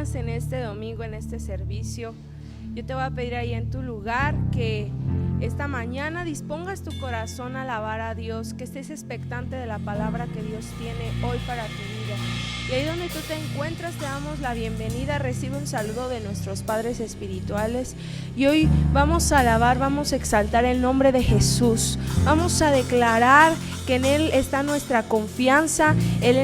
acompañas en este domingo, en este servicio. Yo te voy a pedir ahí en tu lugar que esta mañana dispongas tu corazón a alabar a Dios, que estés expectante de la palabra que Dios tiene hoy para tu vida. Y ahí donde tú te encuentras, te damos la bienvenida. Recibe un saludo de nuestros padres espirituales. Y hoy vamos a alabar, vamos a exaltar el nombre de Jesús. Vamos a declarar que en Él está nuestra confianza, en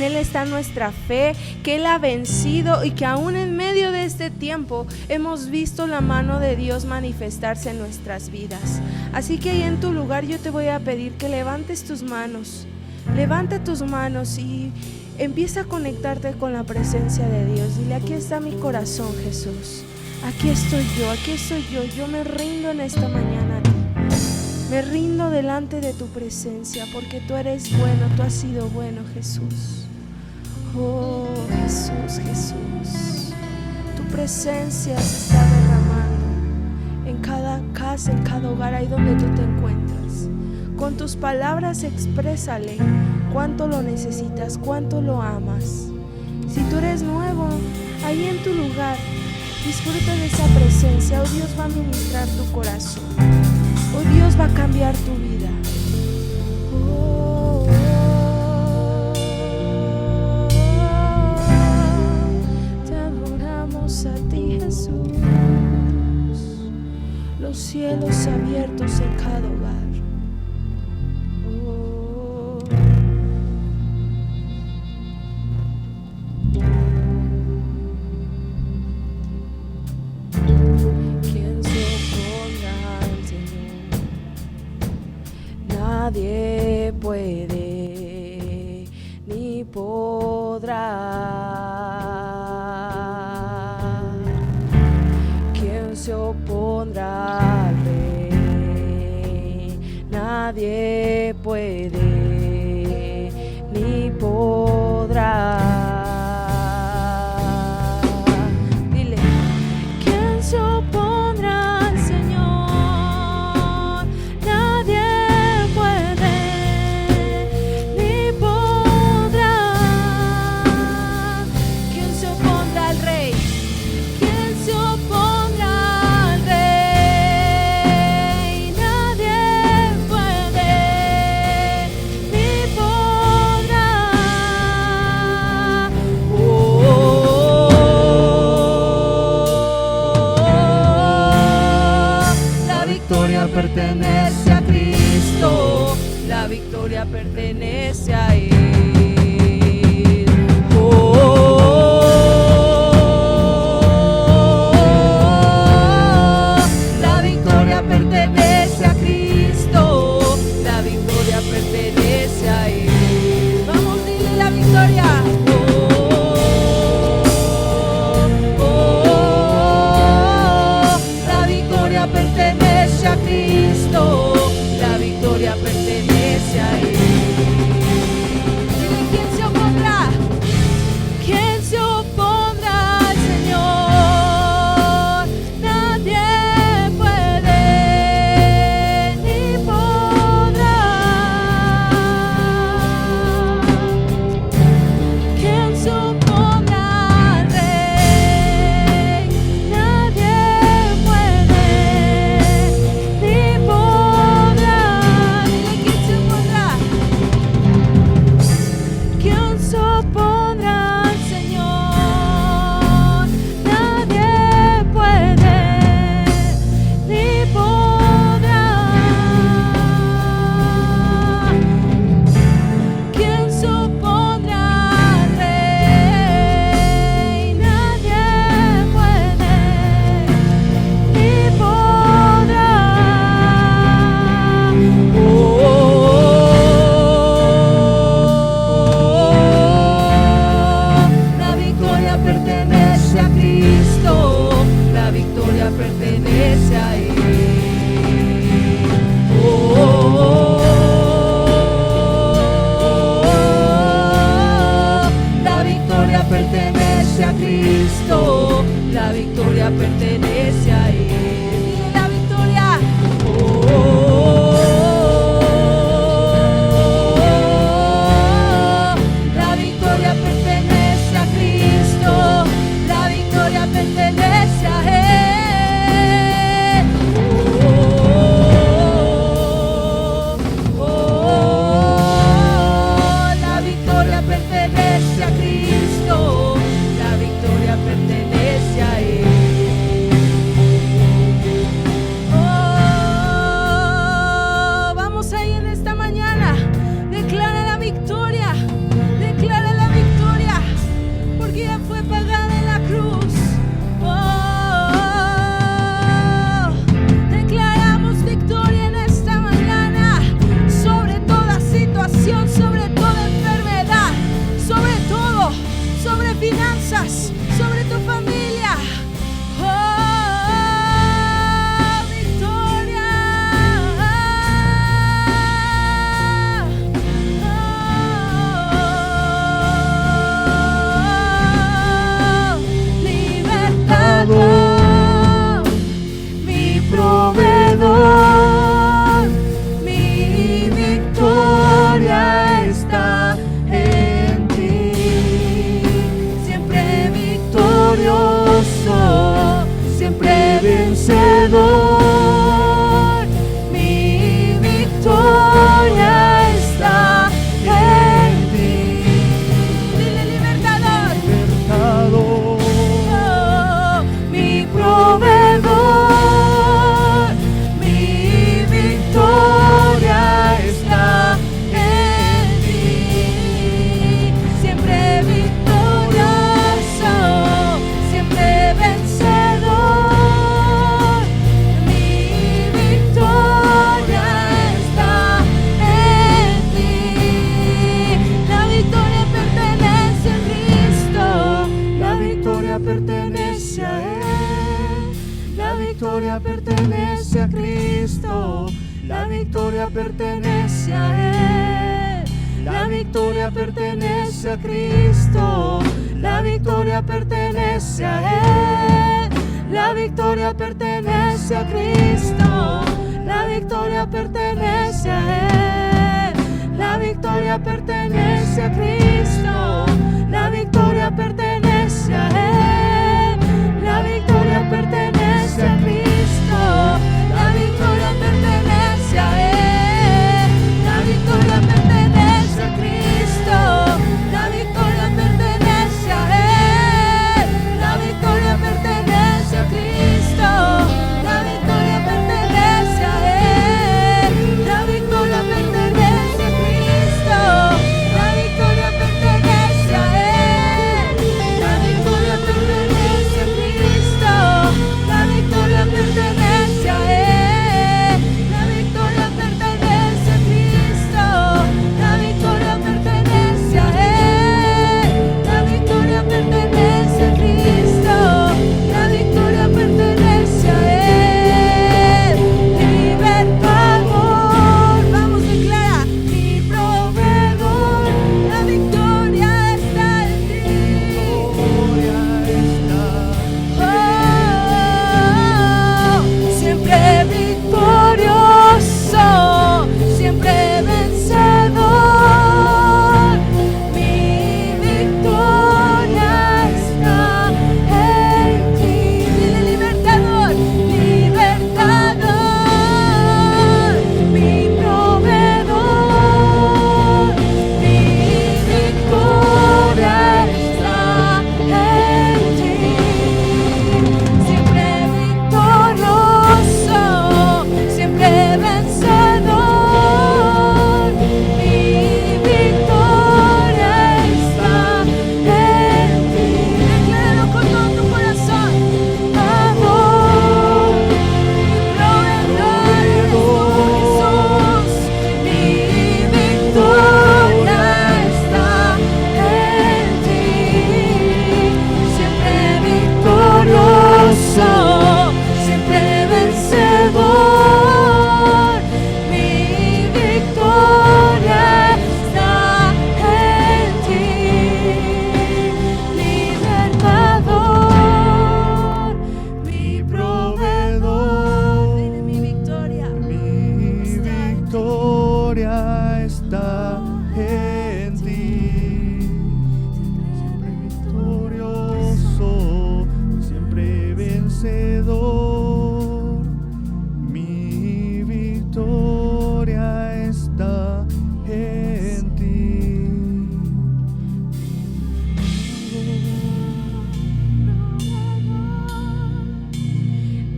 Él está nuestra fe, que Él ha vencido y que aún en medio de este tiempo hemos visto la mano de Dios manifestarse en nuestras vidas. Así que ahí en tu lugar yo te voy a pedir que levantes tus manos. Levanta tus manos y empieza a conectarte con la presencia de Dios. Dile: aquí está mi corazón, Jesús. Aquí estoy yo. Yo me rindo en esta mañana a ti. Me rindo delante de tu presencia porque tú eres bueno, tú has sido bueno, Jesús. Oh, Jesús. Tu presencia se está derramando en cada casa, en cada hogar, ahí donde tú te encuentras. Con tus palabras exprésale cuánto lo necesitas, cuánto lo amas. Si tú eres nuevo, ahí en tu lugar, disfruta de esa presencia. Oh, Dios va a ministrar tu corazón. Oh, Dios va a cambiar tu vida. Oh, te adoramos a ti, Jesús. Los cielos abiertos en cada hogar. Nadie puede ni podrá. ¿Quién se opondrá al Rey? Nadie puede ni podrá. Dile: ¿quién se opondrá al Señor? Pertenece a Cristo, la victoria pertenece a Él. La victoria pertenece a Cristo, la victoria pertenece a Él. Vamos, dile la victoria. La victoria pertenece a Cristo, la victoria pertenece a Él. Dile: ¿quién se opondrá? ¿Quién se opondrá al Señor? Nadie puede ni podrá. ¿Quién se opondrá al Rey? Nadie puede ni podrá. Dile: ¿quién se opondrá? ¿Quién se opondrá al Señor? Nadie puede ni podrá. ¿Quién se opondrá al Rey? Nadie puede ni podrá. La victoria pertenece a Cristo, la victoria pertenece a Él. La victoria pertenece a Cristo, la victoria pertenece a Él. Dile: la victoria. La victoria pertenece a Cristo, promesas sobre tu familia. Victoria. Libertador, mi proveedor, mi victoria está en ti. Siempre victorioso, siempre vencedor, mi victoria está en ti. Dile libertador. Libertador, mi proveedor, mi victoria está en ti. Siempre victorioso, siempre vencedor, mi victoria está en ti. La victoria pertenece a Cristo, la victoria pertenece a Él, la victoria pertenece a Cristo, la victoria pertenece a Él, la victoria pertenece a Cristo, la victoria pertenece a Él, la victoria pertenece a Cristo, la victoria pertenece a Él, la victoria pertenece a Cristo, la victoria pertenece a Él, la victoria pertenece a Cristo, la victoria pertenece a Él, la victoria pertenece a Cristo, la victoria pertenece a Él, la victoria pertenece a Cristo, la victoria pertenece a Él, la victoria pertenece a Cristo, la victoria pertenece a Él, la victoria pertenece a Cristo, la victoria pertenece a Él, la victoria pertenece a Cristo, la victoria pertenece a Él, la victoria pertenece a Cristo, la victoria pertenece a Él. Libertador, vamos, declara, mi proveedor, la victoria está en ti. Siempre victorioso, siempre vencedor, mi victoria está en ti. Dile libertador, libertador, mi proveedor, mi victoria está en ti. Siempre victorioso, siempre vencedor, mi victoria está en ti. Decláralo con todo tu corazón. Amor, proveedor eres tú, Jesús, mi victoria está en ti. Siempre victorioso, siempre vencedor, mi victoria está en ti. Libertador, mi proveedor, dile mi victoria. Mi victoria está en ti. Siempre victorioso, siempre vencedor, mi victoria está en ti.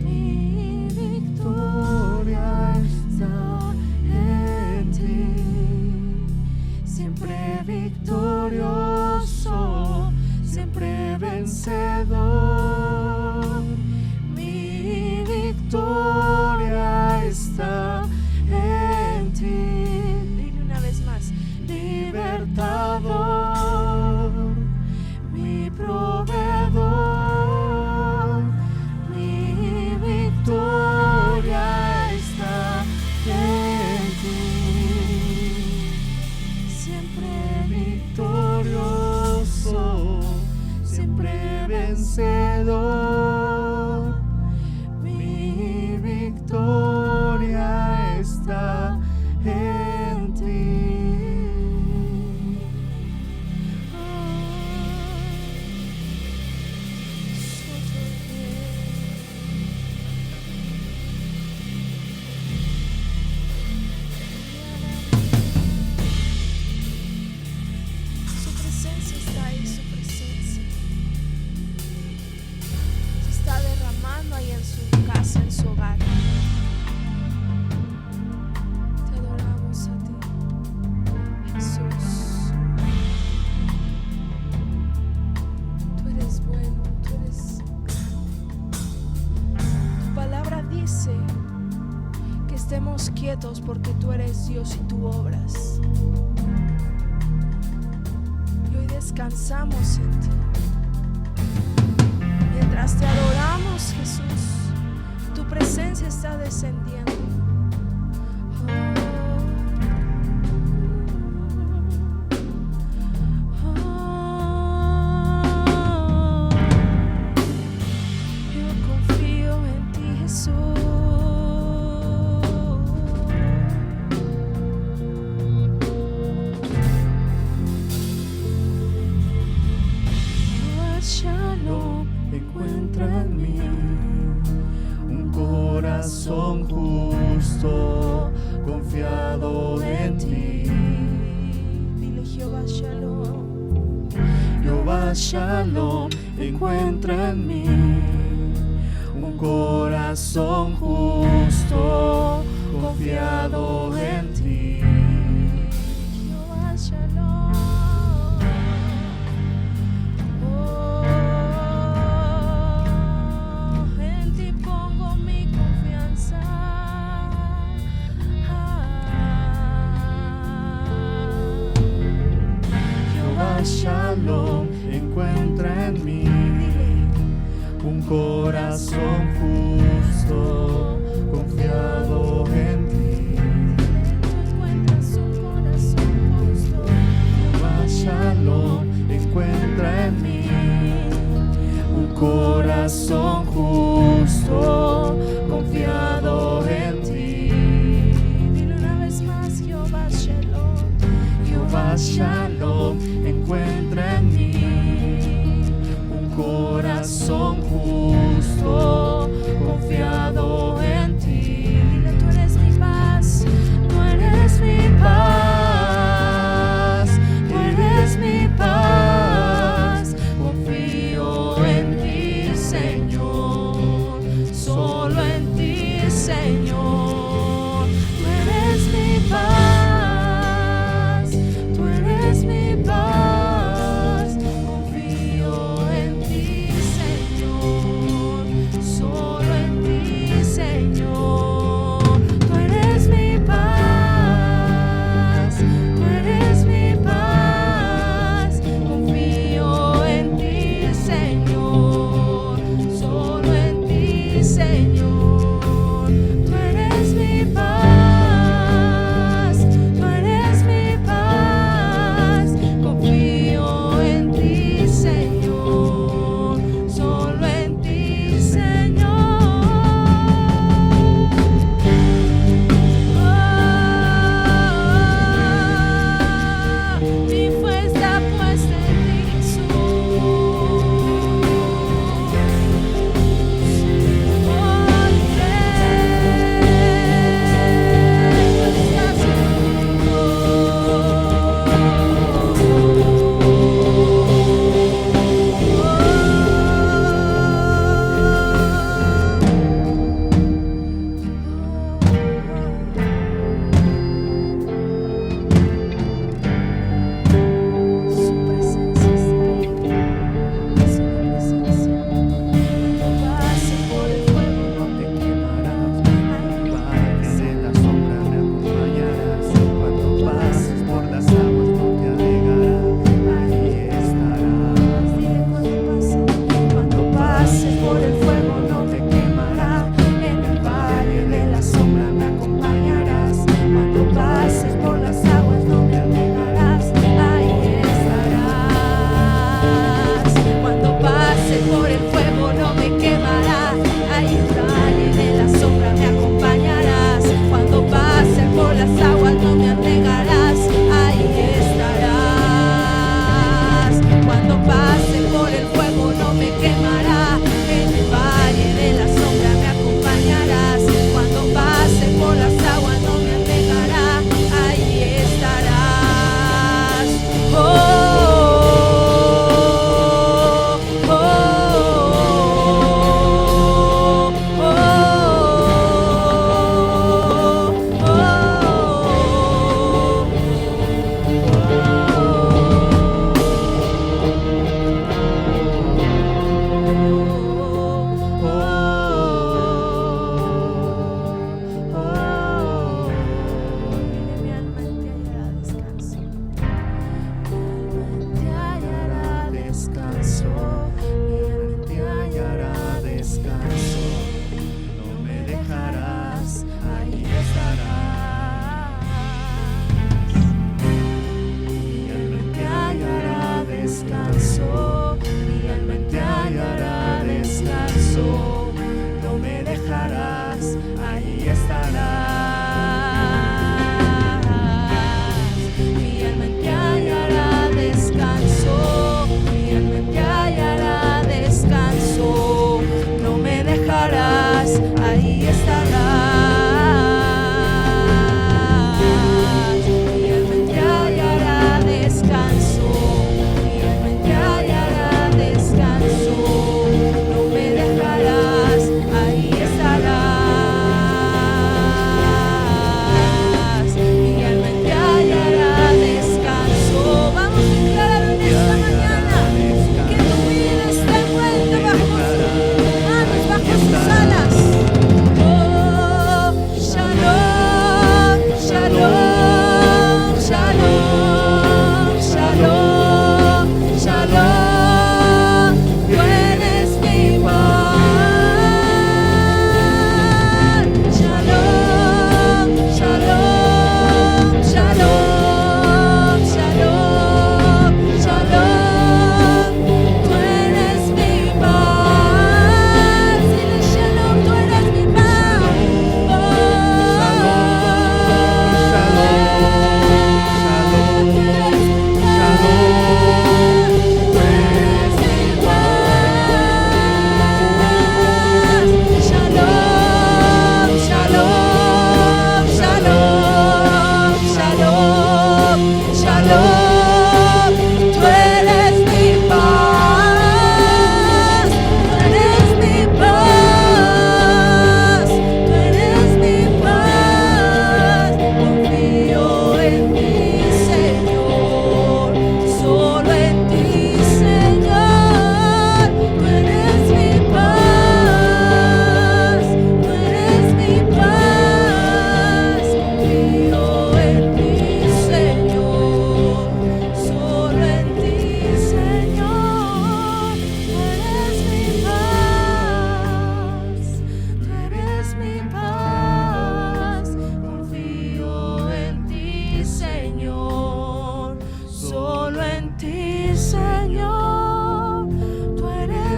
Mi victoria está en ti. Siempre victorioso, siempre vencedor, mi victoria está en ti. Dile una vez más, libertador, mi proveedor. siempre vencedor. Mi victoria está en ti. Su presencia está ahí, su presencia se está derramando ahí en su casa, en su hogar. Te adoramos a ti, Jesús. Tú eres bueno, tú eres grande. Tu palabra dice que estemos quietos porque tú eres Dios y tú obras. Y hoy descansamos en ti. Mientras te adoramos, Jesús, tu presencia está descendiendo. Yo confío en ti, Jesús. Shalom, Encuentra en mí un corazón justo, confiado en ti. dile Jehová Shalom. Jehová Shalom, encuentra en mí un corazón justo, confiado en ti. Jehová Shalom. Oh, en ti pongo mi confianza. Jehová Shalom, encuentra en mí un corazón justo, confiado en ti. Tú encuentras un corazón justo. Jehová Shalom, encuentra en mí un corazón justo, confiado en ti. Dile una vez más, Jehová Shalom. Jehová Shalom, encuentra en mí un corazón justo, confiado en ti. Dile, tú eres mi paz, Tú eres mi paz, tú eres mi paz. Confío en ti, Señor, solo en ti, Señor. Tú eres mi paz, tú eres mi paz. Confío en ti, Señor.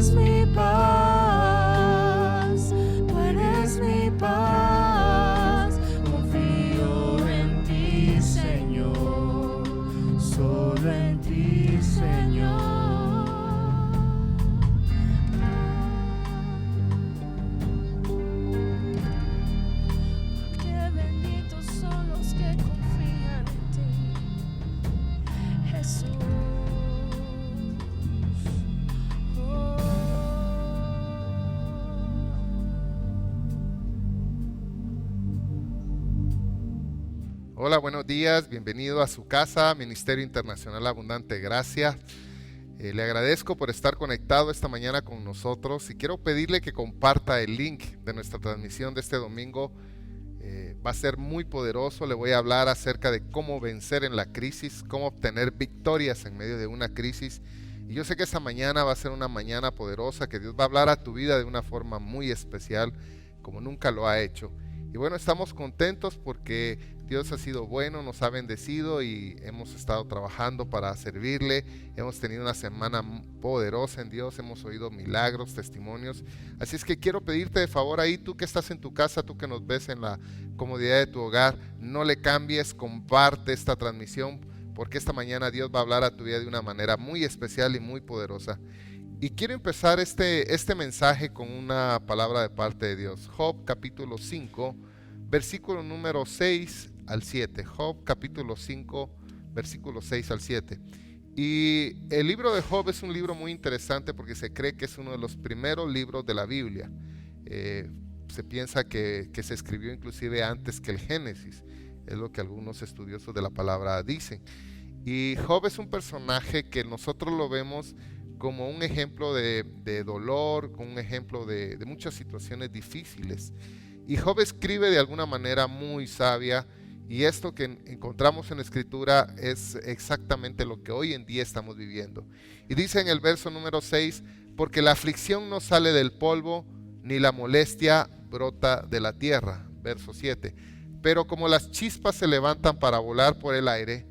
eres mi paz, tú eres mi paz. Confío en ti, Señor, solo en ti, Señor. Qué benditos son los que confían en ti, Jesús. Hola, buenos días, bienvenido a su casa, Ministerio Internacional Abundante Gracia. Le agradezco por estar conectado esta mañana con nosotros y quiero pedirle que comparta el link de nuestra transmisión de este domingo. Va a ser muy poderoso. Le voy a hablar acerca de cómo vencer en la crisis, cómo obtener victorias en medio de una crisis. Y yo sé que esta mañana va a ser una mañana poderosa, que Dios va a hablar a tu vida de una forma muy especial, como nunca lo ha hecho. Y bueno, estamos contentos porque Dios ha sido bueno, nos ha bendecido y hemos estado trabajando para servirle. Hemos tenido una semana poderosa en Dios, hemos oído milagros, testimonios. Así es que quiero pedirte de favor ahí, tú que estás en tu casa, tú que nos ves en la comodidad de tu hogar, no le cambies, comparte esta transmisión porque esta mañana Dios va a hablar a tu vida de una manera muy especial y muy poderosa. Y quiero empezar este mensaje con una palabra de parte de Dios. Job capítulo 5, versículo número 6 al 7. Job capítulo 5, versículo 6 al 7. Y el libro de Job es un libro muy interesante porque se cree que es uno de los primeros libros de la Biblia. Se piensa que se escribió inclusive antes que el Génesis. Es lo que algunos estudiosos de la palabra dicen. Y Job es un personaje que nosotros lo vemos como un ejemplo de dolor, como un ejemplo de muchas situaciones difíciles. Y Job escribe de alguna manera muy sabia, y esto que encontramos en la Escritura es exactamente lo que hoy en día estamos viviendo. Y dice en el verso número 6, porque la aflicción no sale del polvo, ni la molestia brota de la tierra. Verso 7, pero como las chispas se levantan para volar por el aire,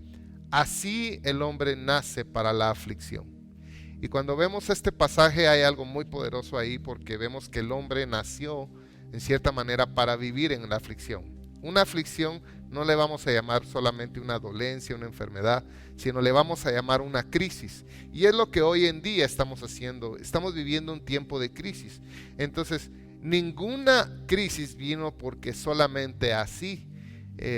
así el hombre nace para la aflicción. Y cuando vemos este pasaje hay algo muy poderoso ahí, porque vemos que el hombre nació en cierta manera para vivir en la aflicción. Una aflicción no le vamos a llamar solamente una dolencia, una enfermedad, sino le vamos a llamar una crisis. Y es lo que hoy en día estamos haciendo. Estamos viviendo un tiempo de crisis. Entonces, ninguna crisis vino porque solamente así.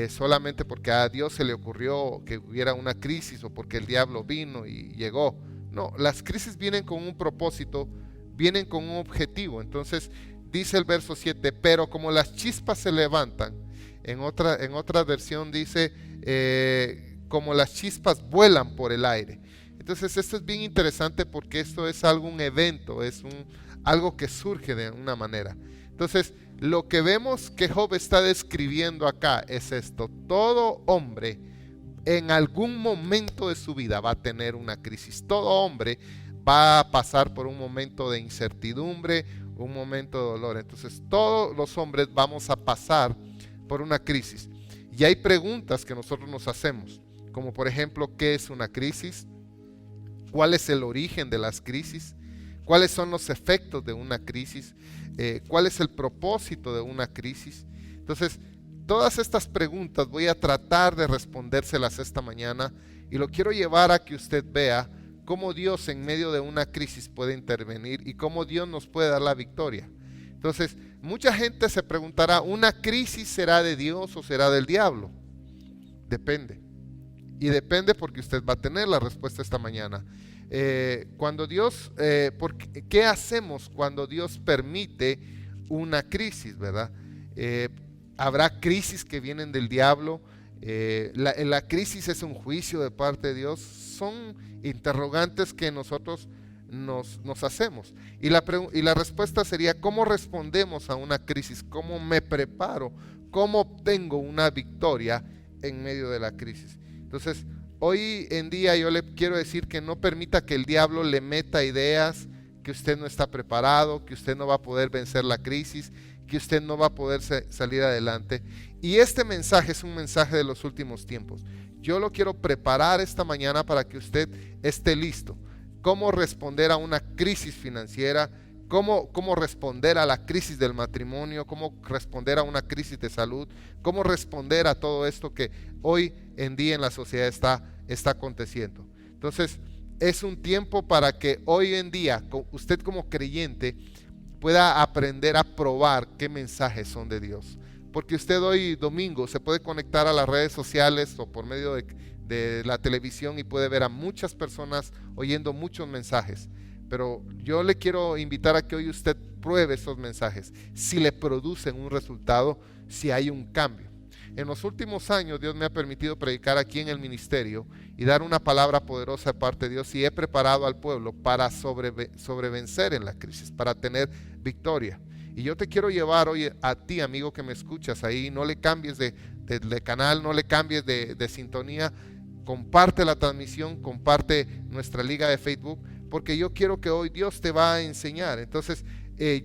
Solamente porque a Dios se le ocurrió que hubiera una crisis o porque el diablo vino y llegó. No, las crisis vienen con un propósito, vienen con un objetivo. Entonces dice el verso 7, pero como las chispas se levantan, en otra versión dice como las chispas vuelan por el aire. Entonces esto es bien interesante porque esto es un evento, es algo que surge de una manera. Entonces lo que vemos que Job está describiendo acá es esto: todo hombre en algún momento de su vida va a tener una crisis. Todo hombre va a pasar por un momento de incertidumbre, un momento de dolor. Entonces todos los hombres vamos a pasar por una crisis. Y hay preguntas que nosotros nos hacemos, como por ejemplo, ¿qué es una crisis? ¿Cuál es el origen de las crisis? ¿Cuáles son los efectos de una crisis? ¿Cuál es el propósito de una crisis? Entonces, todas estas preguntas voy a tratar de respondérselas esta mañana, y lo quiero llevar a que usted vea cómo Dios en medio de una crisis puede intervenir y cómo Dios nos puede dar la victoria. Entonces, mucha gente se preguntará, ¿una crisis será de Dios o será del diablo? Depende. Y depende porque usted va a tener la respuesta esta mañana. ¿Qué hacemos cuando Dios permite una crisis, verdad? Habrá crisis que vienen del diablo. La crisis es un juicio de parte de Dios. Son interrogantes que nosotros nos hacemos. Y la respuesta sería: ¿cómo respondemos a una crisis? ¿Cómo me preparo? ¿Cómo obtengo una victoria en medio de la crisis? Entonces, hoy en día yo le quiero decir que no permita que el diablo le meta ideas que usted no está preparado, que usted no va a poder vencer la crisis, que usted no va a poder salir adelante. Y este mensaje es un mensaje de los últimos tiempos. Yo lo quiero preparar esta mañana para que usted esté listo. cómo responder a una crisis financiera, cómo responder a la crisis del matrimonio, cómo responder a una crisis de salud, cómo responder a todo esto que hoy en día en la sociedad está aconteciendo. Entonces, es un tiempo para que hoy en día usted como creyente pueda aprender a probar qué mensajes son de Dios. Porque usted hoy domingo se puede conectar a las redes sociales o por medio de la televisión y puede ver a muchas personas oyendo muchos mensajes. Pero yo le quiero invitar a que hoy usted pruebe esos mensajes, si le producen un resultado, si hay un cambio. En los últimos años Dios me ha permitido predicar aquí en el ministerio y dar una palabra poderosa de parte de Dios, y he preparado al pueblo para sobrevencer en la crisis, para tener victoria. Y yo te quiero llevar hoy a ti, amigo que me escuchas ahí, no le cambies de canal, no le cambies de sintonía, comparte la transmisión, comparte nuestra liga de Facebook, porque yo quiero que hoy Dios te va a enseñar. Entonces,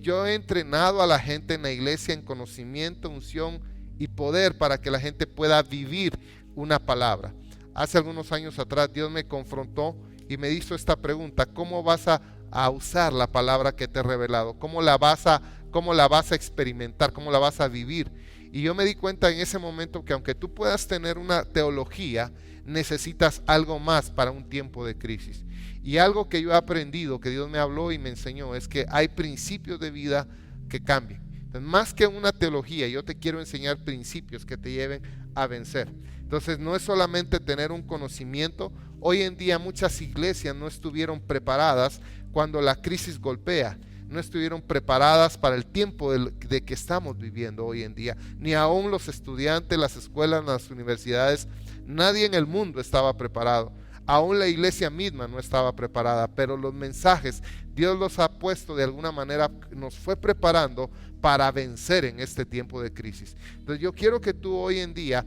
yo he entrenado a la gente en la iglesia en conocimiento, unción y poder para que la gente pueda vivir una palabra. Hace algunos años atrás Dios me confrontó y me hizo esta pregunta: ¿cómo vas a usar la palabra que te he revelado? ¿Cómo la vas a experimentar? ¿Cómo la vas a vivir? Y yo me di cuenta en ese momento que aunque tú puedas tener una teología, necesitas algo más para un tiempo de crisis. Y algo que yo he aprendido, que Dios me habló y me enseñó, es que hay principios de vida que cambian. Entonces, más que una teología, yo te quiero enseñar principios que te lleven a vencer. Entonces, no es solamente tener un conocimiento. Hoy en día muchas iglesias no estuvieron preparadas cuando la crisis golpea. No estuvieron preparadas para el tiempo de que estamos viviendo hoy en día. Ni aún los estudiantes, las escuelas, las universidades, nadie en el mundo estaba preparado. Aún la iglesia misma no estaba preparada, pero los mensajes Dios los ha puesto de alguna manera, nos fue preparando para vencer en este tiempo de crisis. Entonces yo quiero que tú hoy en día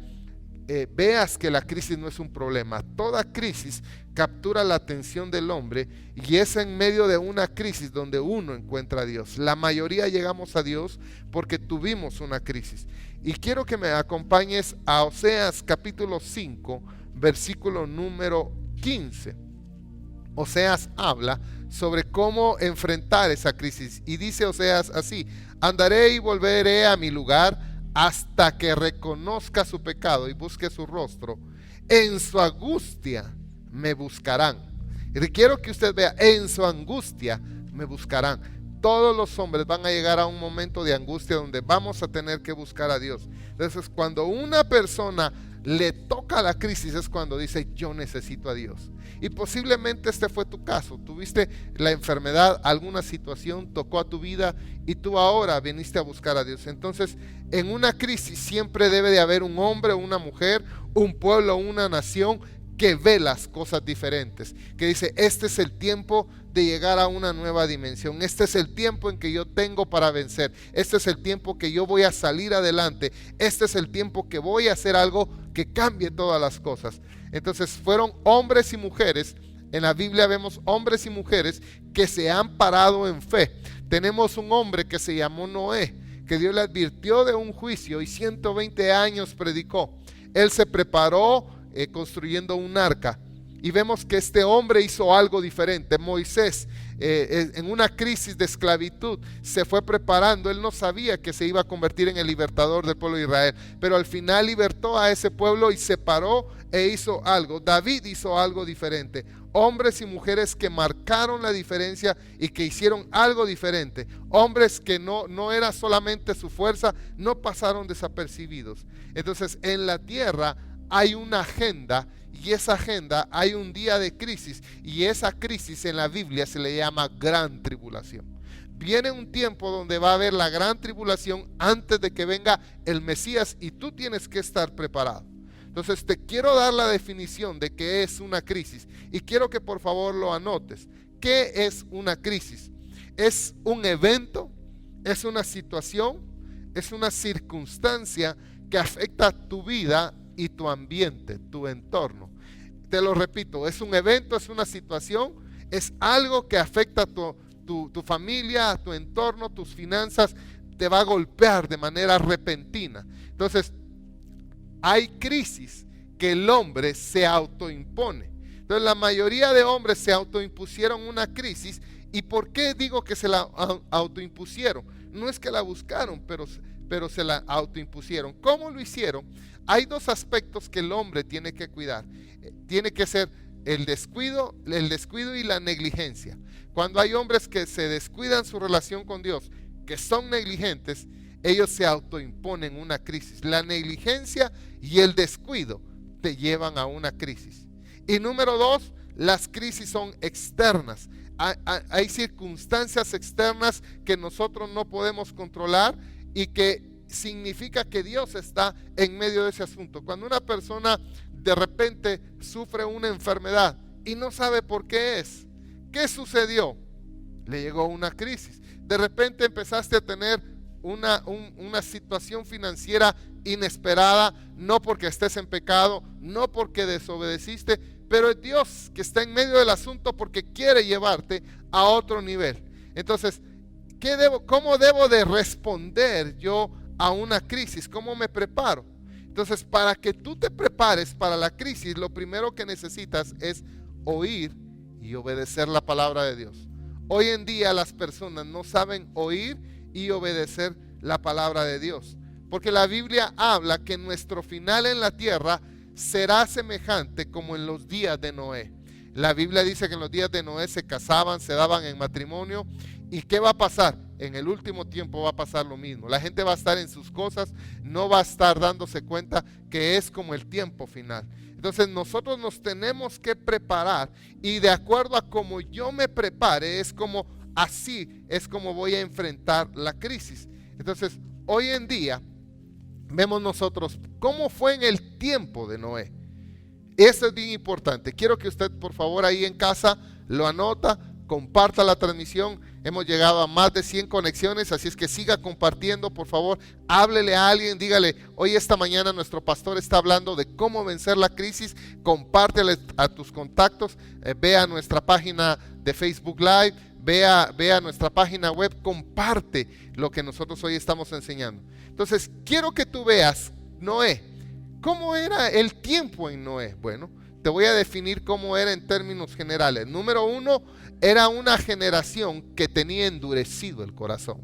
veas que la crisis no es un problema. Toda crisis captura la atención del hombre y es en medio de una crisis donde uno encuentra a Dios. La mayoría llegamos a Dios porque tuvimos una crisis. Y quiero que me acompañes a Oseas capítulo 5, versículo número 15. Oseas habla sobre cómo enfrentar esa crisis y dice Oseas así: andaré y volveré a mi lugar hasta que reconozca su pecado y busque su rostro. En su angustia me buscarán. Y quiero que usted vea, en su angustia me buscarán. Todos los hombres van a llegar a un momento de angustia donde vamos a tener que buscar a Dios. Entonces, cuando una persona le toca la crisis, es cuando dice: yo necesito a Dios. Y posiblemente este fue tu caso. Tuviste la enfermedad, alguna situación tocó a tu vida y tú ahora viniste a buscar a Dios. Entonces, en una crisis siempre debe de haber un hombre o una mujer, un pueblo o una nación que ve las cosas diferentes, que dice: este es el tiempo de llegar a una nueva dimensión, este es el tiempo en que yo tengo para vencer, este es el tiempo que yo voy a salir adelante, este es el tiempo que voy a hacer algo que cambie todas las cosas. Entonces fueron hombres y mujeres, en la Biblia vemos hombres y mujeres que se han parado en fe. Tenemos un hombre que se llamó Noé, que Dios le advirtió de un juicio y 120 años predicó. Él se preparó construyendo un arca. Y vemos que este hombre hizo algo diferente. Moisés, en una crisis de esclavitud, se fue preparando. Él no sabía que se iba a convertir en el libertador del pueblo de Israel, pero al final libertó a ese pueblo y se paró e hizo algo. David hizo algo diferente. Hombres y mujeres que marcaron la diferencia y que hicieron algo diferente. Hombres que no era solamente su fuerza, no pasaron desapercibidos. Entonces, en la tierra hay una agenda, y esa agenda hay un día de crisis, y esa crisis en la Biblia se le llama gran tribulación. Viene un tiempo donde va a haber la gran tribulación antes de que venga el Mesías, y tú tienes que estar preparado. Entonces te quiero dar la definición de qué es una crisis, y quiero que por favor lo anotes. ¿Qué es una crisis? Es un evento, es una situación, es una circunstancia que afecta tu vida y tu ambiente, tu entorno. Te lo repito, es un evento, es una situación, es algo que afecta a tu familia, a tu entorno, tus finanzas, te va a golpear de manera repentina. Entonces, hay crisis que el hombre se autoimpone. Entonces la mayoría de hombres se autoimpusieron una crisis. ¿Y por qué digo que se la autoimpusieron? No es que la buscaron, pero se la autoimpusieron. ¿Cómo lo hicieron? Hay dos aspectos que el hombre tiene que cuidar. Tiene que ser el descuido y la negligencia. Cuando hay hombres que se descuidan su relación con Dios, que son negligentes, ellos se autoimponen una crisis. La negligencia y el descuido te llevan a una crisis. Y número dos, las crisis son externas. Hay circunstancias externas que nosotros no podemos controlar y que significa que Dios está en medio de ese asunto. Cuando una persona de repente sufre una enfermedad y no sabe por qué es, ¿qué sucedió? Le llegó una crisis. De repente empezaste a tener una situación financiera inesperada, no porque estés en pecado, no porque desobedeciste, pero es Dios que está en medio del asunto porque quiere llevarte a otro nivel. Entonces, ¿cómo debo de responder yo a una crisis? ¿Cómo me preparo? Entonces, para que tú te prepares para la crisis, lo primero que necesitas es oír y obedecer la palabra de Dios. Hoy en día las personas no saben oír y obedecer la palabra de Dios, porque la Biblia habla que nuestro final en la tierra será semejante como en los días de Noé. La Biblia dice que en los días de Noé se casaban, se daban en matrimonio. ¿Y qué va a pasar? En el último tiempo va a pasar lo mismo. La gente va a estar en sus cosas, no va a estar dándose cuenta que es como el tiempo final. Entonces nosotros nos tenemos que preparar, y de acuerdo a cómo yo me prepare, así es como voy a enfrentar la crisis. Entonces, hoy en día vemos nosotros cómo fue en el tiempo de Noé. Eso es bien importante. Quiero que usted, por favor, ahí en casa lo anota, comparta la transmisión. Hemos llegado a más de 100 conexiones, así es que siga compartiendo, por favor. Háblele a alguien, dígale: hoy esta mañana nuestro pastor está hablando de cómo vencer la crisis. Compártele a tus contactos, vea nuestra página de Facebook Live, vea nuestra página web, comparte lo que nosotros hoy estamos enseñando. Entonces, quiero que tú veas Noé. ¿Cómo era el tiempo en Noé? Bueno, te voy a definir cómo era en términos generales. Número uno, era una generación que tenía endurecido el corazón.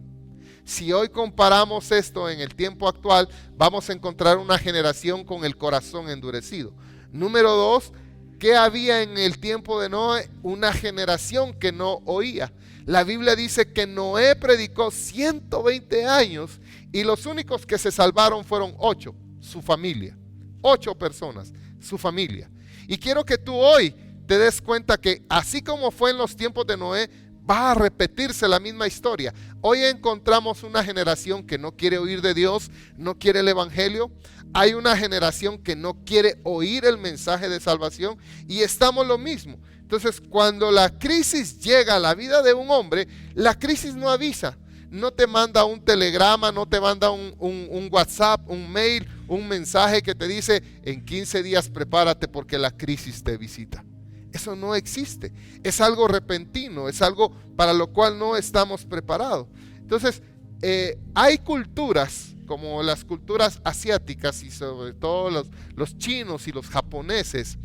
Si hoy comparamos esto en el tiempo actual, vamos a encontrar una generación con el corazón endurecido. Número dos, ¿qué había en el tiempo de Noé? Una generación que no oía. La Biblia dice que Noé predicó 120 años y los únicos que se salvaron fueron 8, su familia. 8 personas, su familia. Y quiero que tú hoy te des cuenta que así como fue en los tiempos de Noé, va a repetirse la misma historia. Hoy encontramos una generación que no quiere oír de Dios, no quiere el evangelio. Hay una generación que no quiere oír el mensaje de salvación, y estamos lo mismo. Entonces, cuando la crisis llega a la vida de un hombre, la crisis no avisa. No te manda un telegrama, no te manda un WhatsApp, un mail, un mensaje que te dice: en 15 días prepárate porque la crisis te visita. Eso no existe. Es algo repentino, es algo para lo cual no estamos preparados. Entonces, hay culturas como las culturas asiáticas y sobre todo los chinos y los japoneses,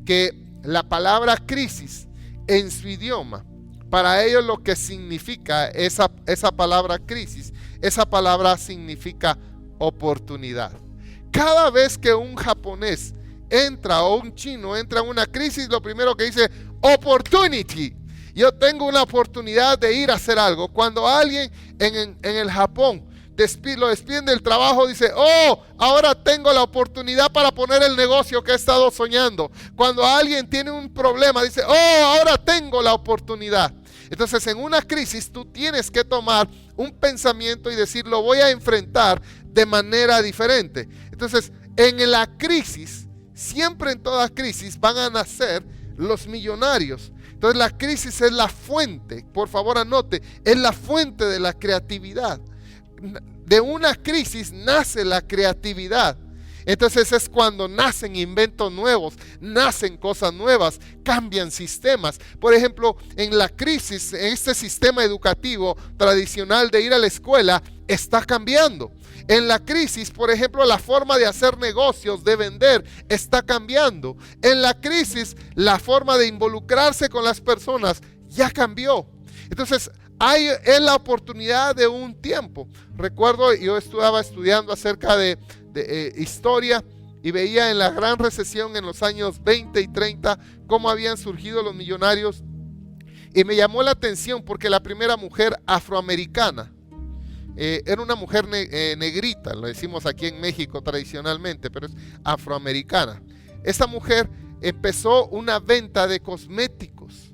que la palabra crisis en su idioma, para ellos lo que significa esa palabra crisis, esa palabra significa oportunidad. Cada vez que un japonés entra o un chino entra en una crisis, lo primero que dice: opportunity. Yo tengo una oportunidad de ir a hacer algo. Cuando alguien en el Japón lo despiden del trabajo, dice: oh, ahora tengo la oportunidad para poner el negocio que he estado soñando. Cuando alguien tiene un problema, dice: oh, ahora tengo la oportunidad. Entonces, en una crisis tú tienes que tomar un pensamiento y decir: lo voy a enfrentar de manera diferente. Entonces, en la crisis, siempre en toda crisis van a nacer los millonarios. Entonces, la crisis es la fuente, por favor anote, es la fuente de la creatividad. De una crisis nace la creatividad. Entonces es cuando nacen inventos nuevos, nacen cosas nuevas, cambian sistemas. Por ejemplo, en la crisis, en este sistema educativo tradicional de ir a la escuela, está cambiando. En la crisis, por ejemplo, la forma de hacer negocios, de vender, está cambiando. En la crisis, la forma de involucrarse con las personas ya cambió. Entonces, es la oportunidad de un tiempo. Recuerdo, yo estaba estudiando acerca de historia y veía en la gran recesión en los años 20 y 30 cómo habían surgido los millonarios, y me llamó la atención porque la primera mujer afroamericana era una mujer negrita, lo decimos aquí en México tradicionalmente, pero es afroamericana. Esta mujer empezó una venta de cosméticos,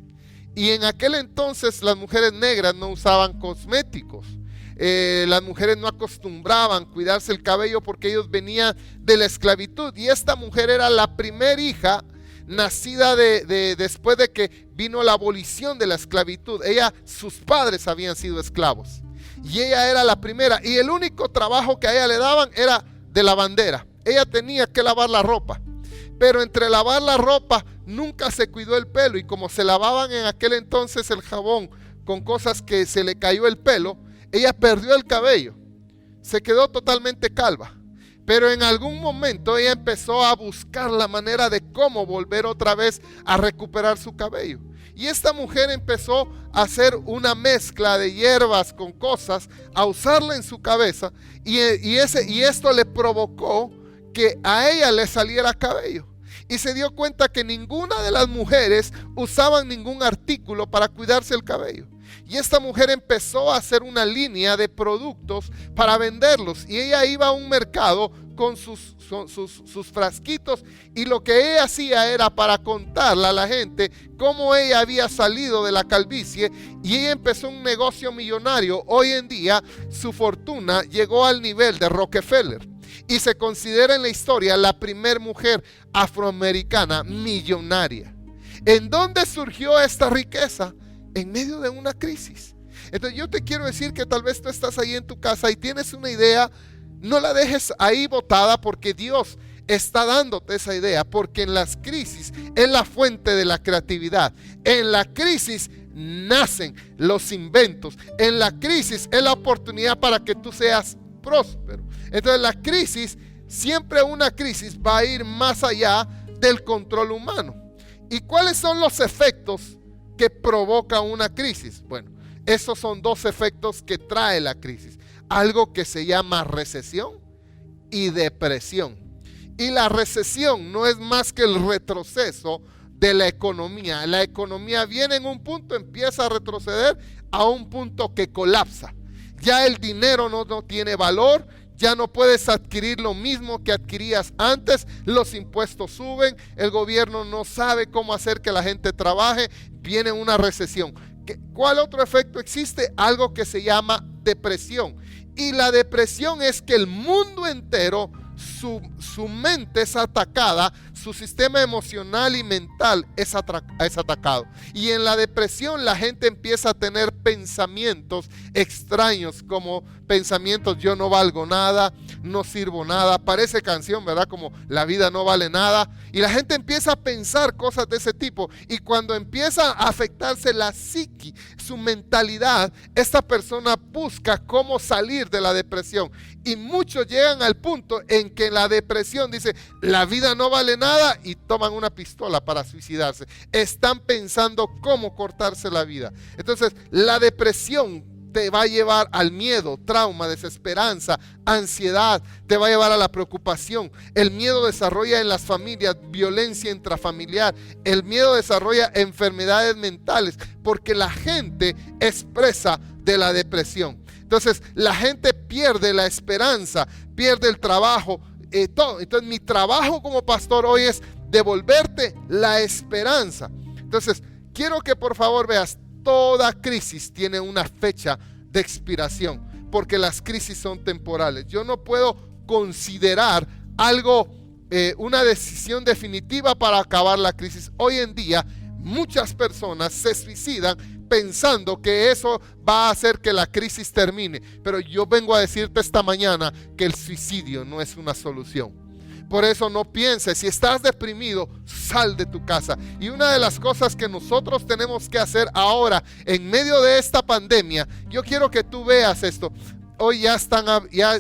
y en aquel entonces las mujeres negras no usaban cosméticos. Las mujeres no acostumbraban cuidarse el cabello porque ellos venían de la esclavitud, y esta mujer era la primera hija nacida después de que vino la abolición de la esclavitud. Sus padres habían sido esclavos y ella era la primera, y el único trabajo que a ella le daban era de lavandera. Ella tenía que lavar la ropa, pero entre lavar la ropa nunca se cuidó el pelo, y como se lavaban en aquel entonces el jabón con cosas que se le cayó el pelo, ella perdió el cabello, se quedó totalmente calva. Pero en algún momento ella empezó a buscar la manera de cómo volver otra vez a recuperar su cabello. Y esta mujer empezó a hacer una mezcla de hierbas con cosas, a usarla en su cabeza, y esto le provocó que a ella le saliera cabello. Y se dio cuenta que ninguna de las mujeres usaban ningún artículo para cuidarse el cabello. Y esta mujer empezó a hacer una línea de productos para venderlos. Y ella iba a un mercado con sus frasquitos, y lo que ella hacía era para contarle a la gente cómo ella había salido de la calvicie, y ella empezó un negocio millonario. Hoy en día su fortuna llegó al nivel de Rockefeller, y se considera en la historia la primera mujer afroamericana millonaria. ¿En dónde surgió esta riqueza? En medio de una crisis. Entonces yo te quiero decir que tal vez tú estás ahí en tu casa y tienes una idea. No la dejes ahí botada, porque Dios está dándote esa idea, porque en las crisis es la fuente de la creatividad. En la crisis nacen los inventos. En la crisis es la oportunidad para que tú seas próspero. Entonces la crisis, siempre una crisis va a ir más allá del control humano. ¿Y cuáles son los efectos que provoca una crisis? Bueno, esos son dos efectos que trae la crisis. Algo que se llama recesión y depresión. Y la recesión no es más que el retroceso de la economía. La economía viene en un punto, empieza a retroceder a un punto que colapsa. Ya el dinero no tiene valor, ya no puedes adquirir lo mismo que adquirías antes, los impuestos suben, el gobierno no sabe cómo hacer que la gente trabaje, viene una recesión. ¿Cuál otro efecto existe? Algo que se llama depresión. Y la depresión es que el mundo entero, su mente es atacada, su sistema emocional y mental es atacado. Y en la depresión la gente empieza a tener pensamientos extraños, como pensamientos: yo no valgo nada, no sirvo nada. Parece canción, ¿verdad? Como la vida no vale nada. Y la gente empieza a pensar cosas de ese tipo. Y cuando empieza a afectarse la psique, su mentalidad, esta persona busca cómo salir de la depresión. Y muchos llegan al punto en que la depresión dice: la vida no vale nada, y toman una pistola para suicidarse. Están pensando cómo cortarse la vida. Entonces la depresión te va a llevar al miedo, trauma, desesperanza, ansiedad, te va a llevar a la preocupación. El miedo desarrolla en las familias violencia intrafamiliar. El miedo desarrolla enfermedades mentales, porque la gente es presa de la depresión. Entonces la gente pierde la esperanza, pierde el trabajo, todo. Entonces mi trabajo como pastor hoy es devolverte la esperanza. Entonces quiero que por favor veas, toda crisis tiene una fecha de expiración, porque las crisis son temporales. Yo no puedo considerar algo, una decisión definitiva para acabar la crisis. Hoy en día muchas personas se suicidan pensando que eso va a hacer que la crisis termine. Pero yo vengo a decirte esta mañana que el suicidio no es una solución. Por eso no pienses, si estás deprimido, sal de tu casa. Y una de las cosas que nosotros tenemos que hacer ahora, en medio de esta pandemia, yo quiero que tú veas esto. Hoy ya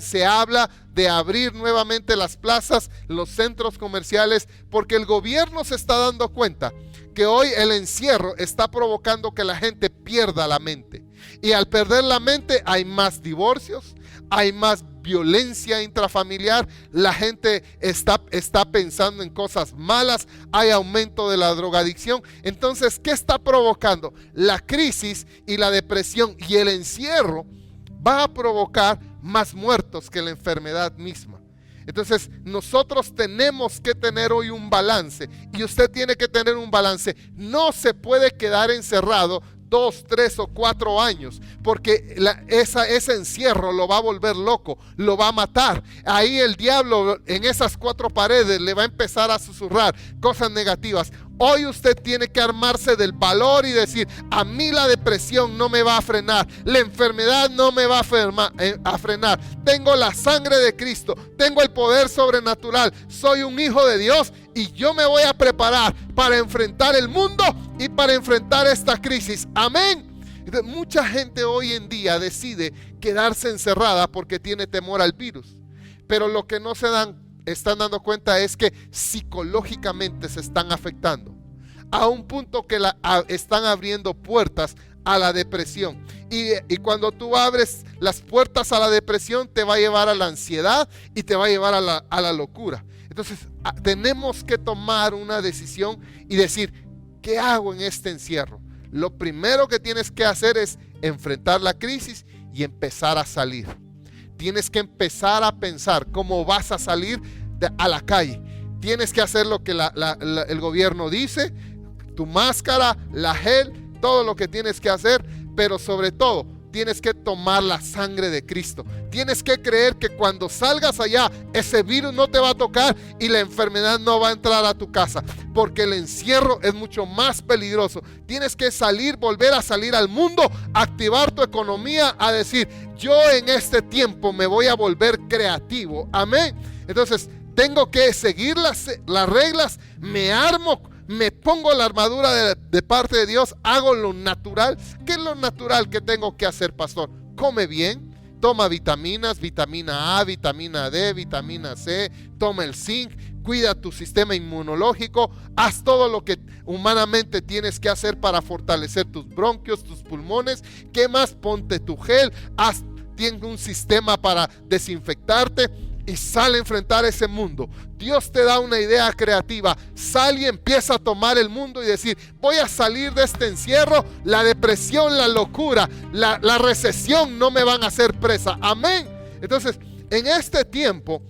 se habla de abrir nuevamente las plazas, los centros comerciales, porque el gobierno se está dando cuenta que hoy el encierro está provocando que la gente pierda la mente. Y al perder la mente hay más divorcios, hay más violencia intrafamiliar, la gente está pensando en cosas malas, hay aumento de la drogadicción. Entonces, ¿qué está provocando? La crisis y la depresión y el encierro va a provocar más muertos que la enfermedad misma. Entonces nosotros tenemos que tener hoy un balance, y usted tiene que tener un balance. No se puede quedar encerrado 2, 3 o 4 años, porque ese encierro lo va a volver loco, lo va a matar. Ahí el diablo en esas 4 paredes le va a empezar a susurrar cosas negativas. Hoy usted tiene que armarse del valor y decir: a mí la depresión no me va a frenar, la enfermedad no me va a frenar. Tengo la sangre de Cristo, tengo el poder sobrenatural, soy un hijo de Dios y yo me voy a preparar para enfrentar el mundo y para enfrentar esta crisis. Amén. Entonces, mucha gente hoy en día decide quedarse encerrada porque tiene temor al virus, pero lo que no están dando cuenta es que psicológicamente se están afectando a un punto que están abriendo puertas a la depresión, y cuando tú abres las puertas a la depresión te va a llevar a la ansiedad y te va a llevar a la locura. Entonces tenemos que tomar una decisión y decir: ¿qué hago en este encierro? Lo primero que tienes que hacer es enfrentar la crisis y empezar a salir. Tienes que empezar a pensar cómo vas a salir a la calle. Tienes que hacer lo que el gobierno dice, tu máscara, la gel, todo lo que tienes que hacer, pero sobre todo tienes que tomar la sangre de Cristo. Tienes que creer que cuando salgas allá, ese virus no te va a tocar y la enfermedad no va a entrar a tu casa, porque el encierro es mucho más peligroso. Tienes que salir, volver a salir al mundo, activar tu economía, a decir: yo en este tiempo me voy a volver creativo. Amén. Entonces, tengo que seguir las reglas, me armo, me pongo la armadura de parte de Dios, hago lo natural. ¿Qué es lo natural que tengo que hacer, pastor? Come bien, toma vitaminas, vitamina A, vitamina D, vitamina C, toma el zinc, cuida tu sistema inmunológico, haz todo lo que humanamente tienes que hacer para fortalecer tus bronquios, tus pulmones. ¿Qué más? Ponte tu gel, tiene un sistema para desinfectarte y sal a enfrentar ese mundo. Dios te da una idea creativa, sal y empieza a tomar el mundo y decir: voy a salir de este encierro, la depresión, la locura, la recesión no me van a hacer presa. Amén. Entonces, en este tiempo,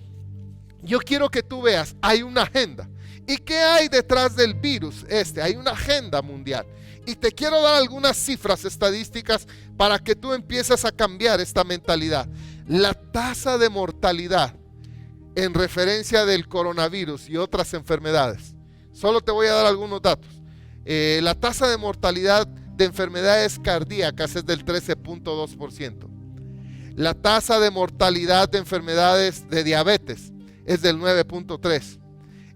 yo quiero que tú veas, hay una agenda. ¿Y qué hay detrás del virus? Hay una agenda mundial. Y te quiero dar algunas cifras estadísticas para que tú empieces a cambiar esta mentalidad. La tasa de mortalidad en referencia del coronavirus y otras enfermedades, solo te voy a dar algunos datos. La tasa de mortalidad de enfermedades cardíacas es del 13.2%. La tasa de mortalidad de enfermedades de diabetes es del 9.3%.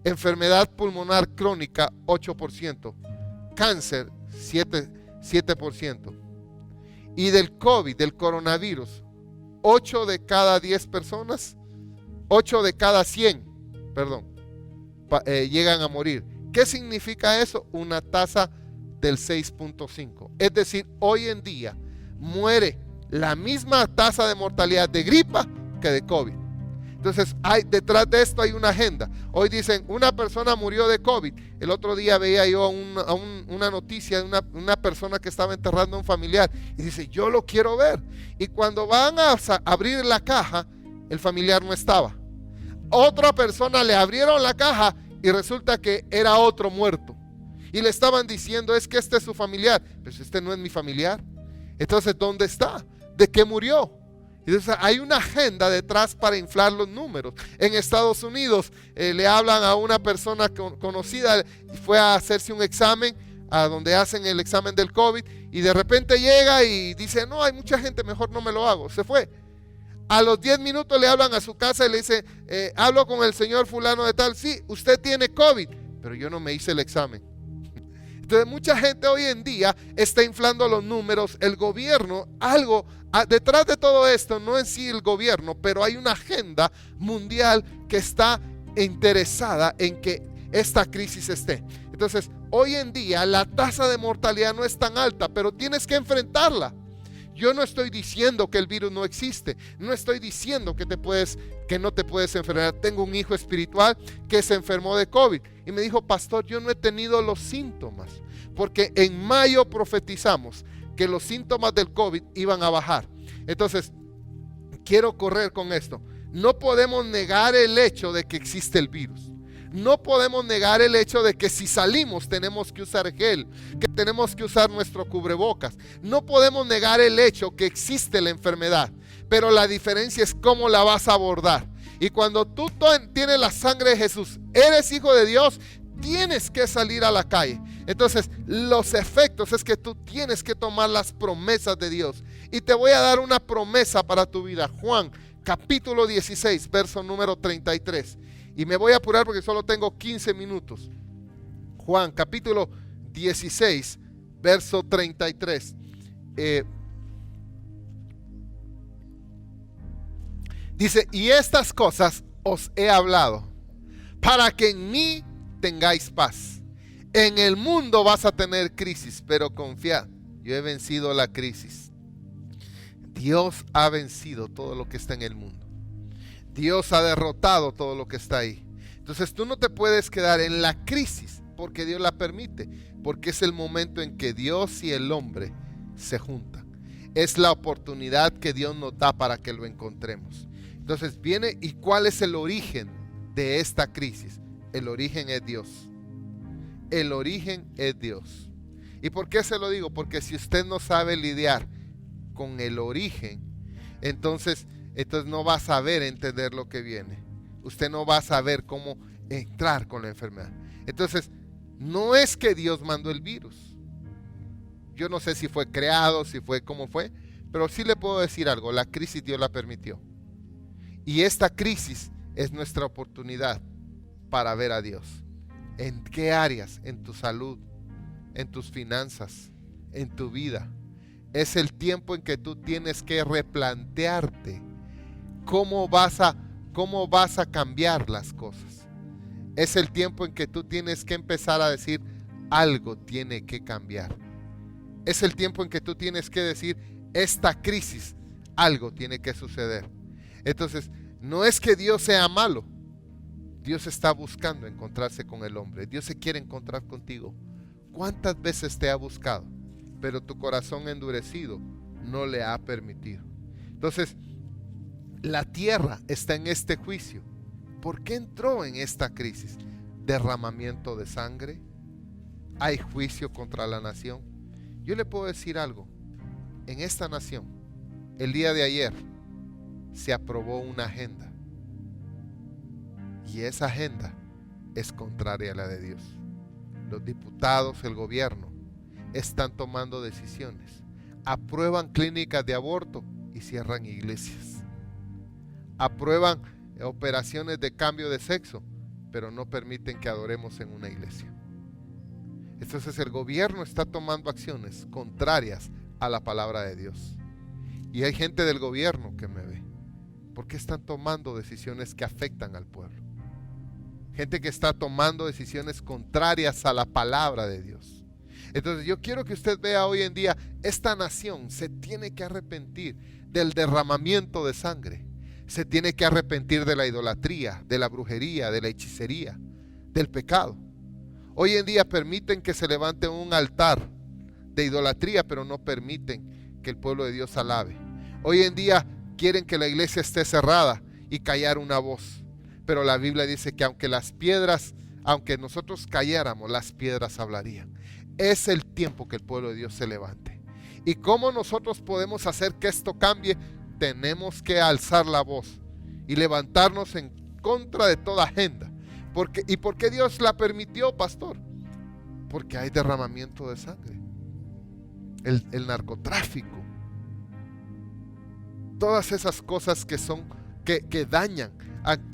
Enfermedad pulmonar crónica 8%. Cáncer 7%. Y del COVID, del coronavirus, 8 de cada 10 personas, 8 de cada 100, llegan a morir. ¿Qué significa eso? Una tasa del 6.5. Es decir, hoy en día muere la misma tasa de mortalidad de gripa que de COVID. Entonces, detrás de esto hay una agenda. Hoy dicen, una persona murió de COVID. El otro día veía yo una noticia de una persona que estaba enterrando a un familiar y dice: yo lo quiero ver. Y cuando van a abrir la caja, el familiar no estaba. Otra persona le abrieron la caja y resulta que era otro muerto. Y le estaban diciendo: es que este es su familiar. Pues este no es mi familiar. Entonces, ¿dónde está? ¿De qué murió? Entonces, hay una agenda detrás para inflar los números. En Estados Unidos le hablan a una persona conocida, y fue a hacerse un examen, a donde hacen el examen del COVID, y de repente llega y dice: no, hay mucha gente, mejor no me lo hago. Se fue. A los 10 minutos le hablan a su casa y le dicen, hablo con el señor fulano de tal. Sí, usted tiene COVID, pero yo no me hice el examen. Entonces mucha gente hoy en día está inflando los números. El gobierno, detrás de todo esto no es sí el gobierno, pero hay una agenda mundial que está interesada en que esta crisis esté. Entonces hoy en día la tasa de mortalidad no es tan alta, pero tienes que enfrentarla. Yo no estoy diciendo que el virus no existe, no estoy diciendo que no te puedes enfermar. Tengo un hijo espiritual que se enfermó de COVID y me dijo, pastor, yo no he tenido los síntomas, porque en mayo profetizamos que los síntomas del COVID iban a bajar. Entonces, quiero correr con esto. No podemos negar el hecho de que existe el virus. No podemos negar el hecho de que si salimos tenemos que usar gel, que tenemos que usar nuestro cubrebocas. No podemos negar el hecho que existe la enfermedad, pero la diferencia es cómo la vas a abordar. Y cuando tú tienes la sangre de Jesús, eres hijo de Dios, tienes que salir a la calle. Entonces, los efectos es que tú tienes que tomar las promesas de Dios. Y te voy a dar una promesa para tu vida. Juan, capítulo 16, verso número 33. Y me voy a apurar porque solo tengo 15 minutos. Juan, capítulo 16, verso 33. Dice, y estas cosas os he hablado, para que en mí tengáis paz. En el mundo vas a tener crisis, pero confiad, yo he vencido la crisis. Dios ha vencido todo lo que está en el mundo. Dios ha derrotado todo lo que está ahí. Entonces tú no te puedes quedar en la crisis porque Dios la permite, porque es el momento en que Dios y el hombre se juntan. Es la oportunidad que Dios nos da para que lo encontremos. Entonces viene, ¿y cuál es el origen de esta crisis? El origen es Dios. El origen es Dios. ¿Y por qué se lo digo? Porque si usted no sabe lidiar con el origen, entonces no va a saber entender lo que viene. Usted no va a saber cómo entrar con la enfermedad. Entonces, no es que Dios mandó el virus. Yo no sé si fue creado, si fue cómo fue, pero sí le puedo decir algo, la crisis Dios la permitió. Y esta crisis es nuestra oportunidad para ver a Dios. ¿En qué áreas? En tu salud, en tus finanzas, en tu vida. Es el tiempo en que tú tienes que replantearte cómo vas a cambiar las cosas. Es el tiempo en que tú tienes que empezar a decir, algo tiene que cambiar. Es el tiempo en que tú tienes que decir, esta crisis, algo tiene que suceder. Entonces, no es que Dios sea malo. Dios está buscando encontrarse con el hombre. Dios se quiere encontrar contigo. ¿Cuántas veces te ha buscado? Pero tu corazón endurecido no le ha permitido. Entonces, la tierra está en este juicio. ¿Por qué entró en esta crisis? Derramamiento de sangre. Hay juicio contra la nación. Yo le puedo decir algo. En esta nación, el día de ayer, se aprobó una agenda. Y esa agenda es contraria a la de Dios. Los diputados, el gobierno, están tomando decisiones. Aprueban clínicas de aborto y cierran iglesias. Aprueban operaciones de cambio de sexo, pero no permiten que adoremos en una iglesia. Entonces el gobierno está tomando acciones contrarias a la palabra de Dios. Y hay gente del gobierno que me ve. ¿Por qué están tomando decisiones que afectan al pueblo? Gente que está tomando decisiones contrarias a la palabra de Dios. Entonces yo quiero que usted vea hoy en día, esta nación se tiene que arrepentir del derramamiento de sangre. Se tiene que arrepentir de la idolatría, de la brujería, de la hechicería, del pecado. Hoy en día permiten que se levante un altar de idolatría, pero no permiten que el pueblo de Dios alabe. Hoy en día quieren que la iglesia esté cerrada y callar una voz. Pero la Biblia dice que aunque nosotros calláramos, las piedras hablarían. Es el tiempo que el pueblo de Dios se levante. ¿Y cómo nosotros podemos hacer que esto cambie? Tenemos que alzar la voz y levantarnos en contra de toda agenda. ¿Y por qué Dios la permitió, pastor? Porque hay derramamiento de sangre. El narcotráfico. todas esas cosas que dañan,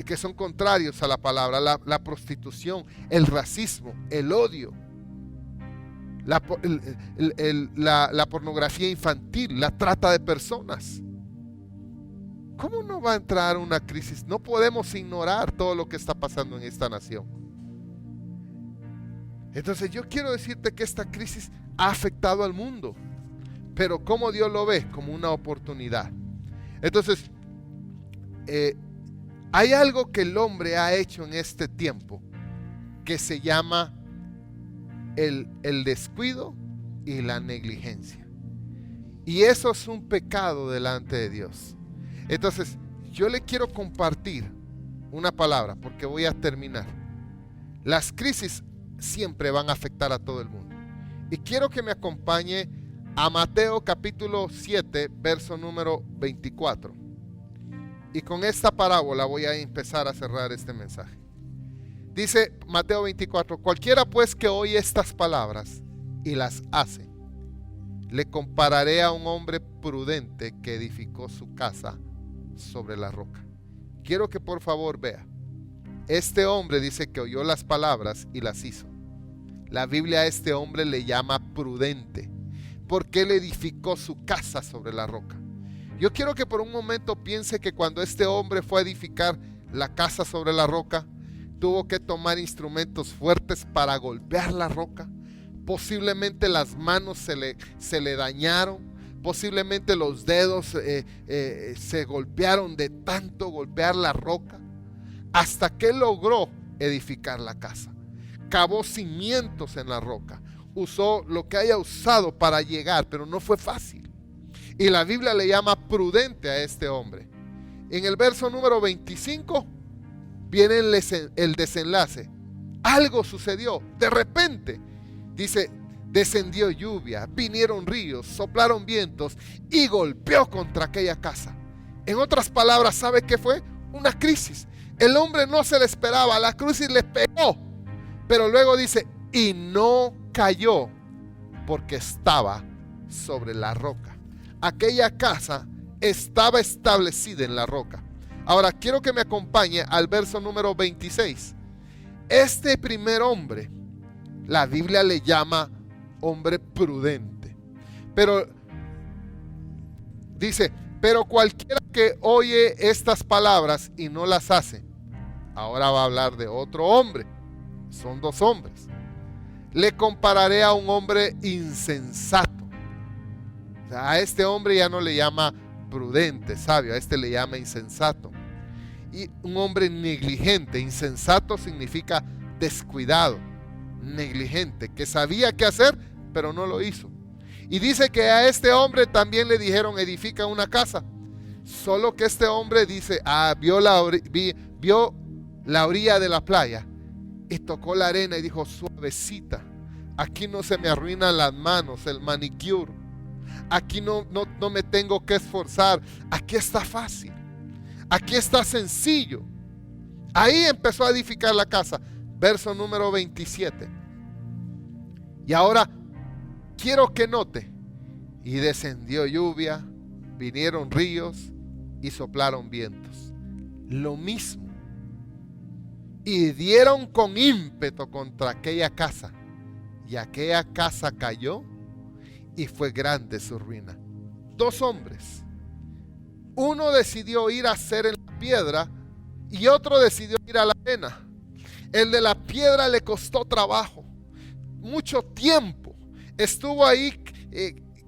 que son contrarios a la palabra, la prostitución, el racismo, el odio, la pornografía infantil, la trata de personas. ¿Cómo no va a entrar una crisis? No podemos ignorar todo lo que está pasando en esta nación. Entonces yo quiero decirte que esta crisis ha afectado al mundo, pero ¿cómo Dios lo ve? Como una oportunidad. Entonces, hay algo que el hombre ha hecho en este tiempo que se llama el descuido y la negligencia. Y eso es un pecado delante de Dios. Entonces, yo le quiero compartir una palabra porque voy a terminar. Las crisis siempre van a afectar a todo el mundo. Y quiero que me acompañe a Mateo capítulo 7, verso número 24. Y con esta parábola voy a empezar a cerrar este mensaje. Dice Mateo 24: cualquiera pues que oye estas palabras y las hace, le compararé a un hombre prudente que edificó su casa sobre la roca. Quiero que por favor vea. Este hombre dice que oyó las palabras y las hizo. La Biblia a este hombre le llama prudente, porque él edificó su casa sobre la roca. Yo quiero que por un momento piense que cuando este hombre fue a edificar la casa sobre la roca, tuvo que tomar instrumentos fuertes para golpear la roca. Posiblemente las manos se le dañaron, posiblemente los dedos se golpearon de tanto golpear la roca, hasta que logró edificar la casa. Cavó cimientos en la roca, usó lo que haya usado para llegar, pero no fue fácil. Y la Biblia le llama prudente a este hombre. En el verso número 25 viene el desenlace. Algo sucedió, de repente, dice, descendió lluvia, vinieron ríos, soplaron vientos y golpeó contra aquella casa. En otras palabras, ¿sabe qué fue? Una crisis. El hombre no se le esperaba, la crisis le pegó. Pero luego dice, y no cayó porque estaba sobre la roca. Aquella casa estaba establecida en la roca. Ahora quiero que me acompañe al verso número 26. Este primer hombre, la Biblia le llama hombre prudente. Pero dice, pero cualquiera que oye estas palabras y no las hace. Ahora va a hablar de otro hombre. Son dos hombres. Le compararé a un hombre insensato. O sea, a este hombre ya no le llama prudente, sabio, a este le llama insensato. Y un hombre negligente. Insensato significa descuidado, negligente, que sabía qué hacer, pero no lo hizo. Y dice que a este hombre también le dijeron, edifica una casa. Solo que este hombre dice, vio la orilla de la playa y tocó la arena y dijo, suavecita, aquí no se me arruinan las manos, el manicure, aquí no me tengo que esforzar, aquí está fácil, aquí está sencillo. Ahí empezó a edificar la casa. Verso número 27. Y ahora quiero que note, y descendió lluvia, vinieron ríos y soplaron vientos. Lo mismo. Y dieron con ímpetu contra aquella casa, y aquella casa cayó y fue grande su ruina. Dos hombres. Uno decidió ir a hacer en la piedra y otro decidió ir a la arena. El de la piedra le costó trabajo, mucho tiempo. Estuvo ahí,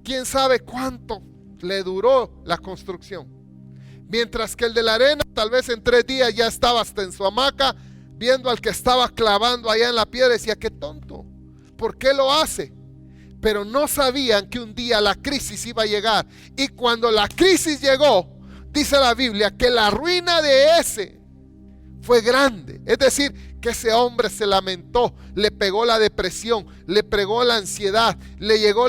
quién sabe cuánto le duró la construcción. Mientras que el de la arena, tal vez en 3 días ya estaba hasta en su hamaca, viendo al que estaba clavando allá en la piedra, decía, qué tonto, ¿por qué lo hace? Pero no sabían que un día la crisis iba a llegar. Y cuando la crisis llegó, dice la Biblia que la ruina de ese fue grande. Es decir, que ese hombre se lamentó, le pegó la depresión, le pegó la ansiedad, le llegó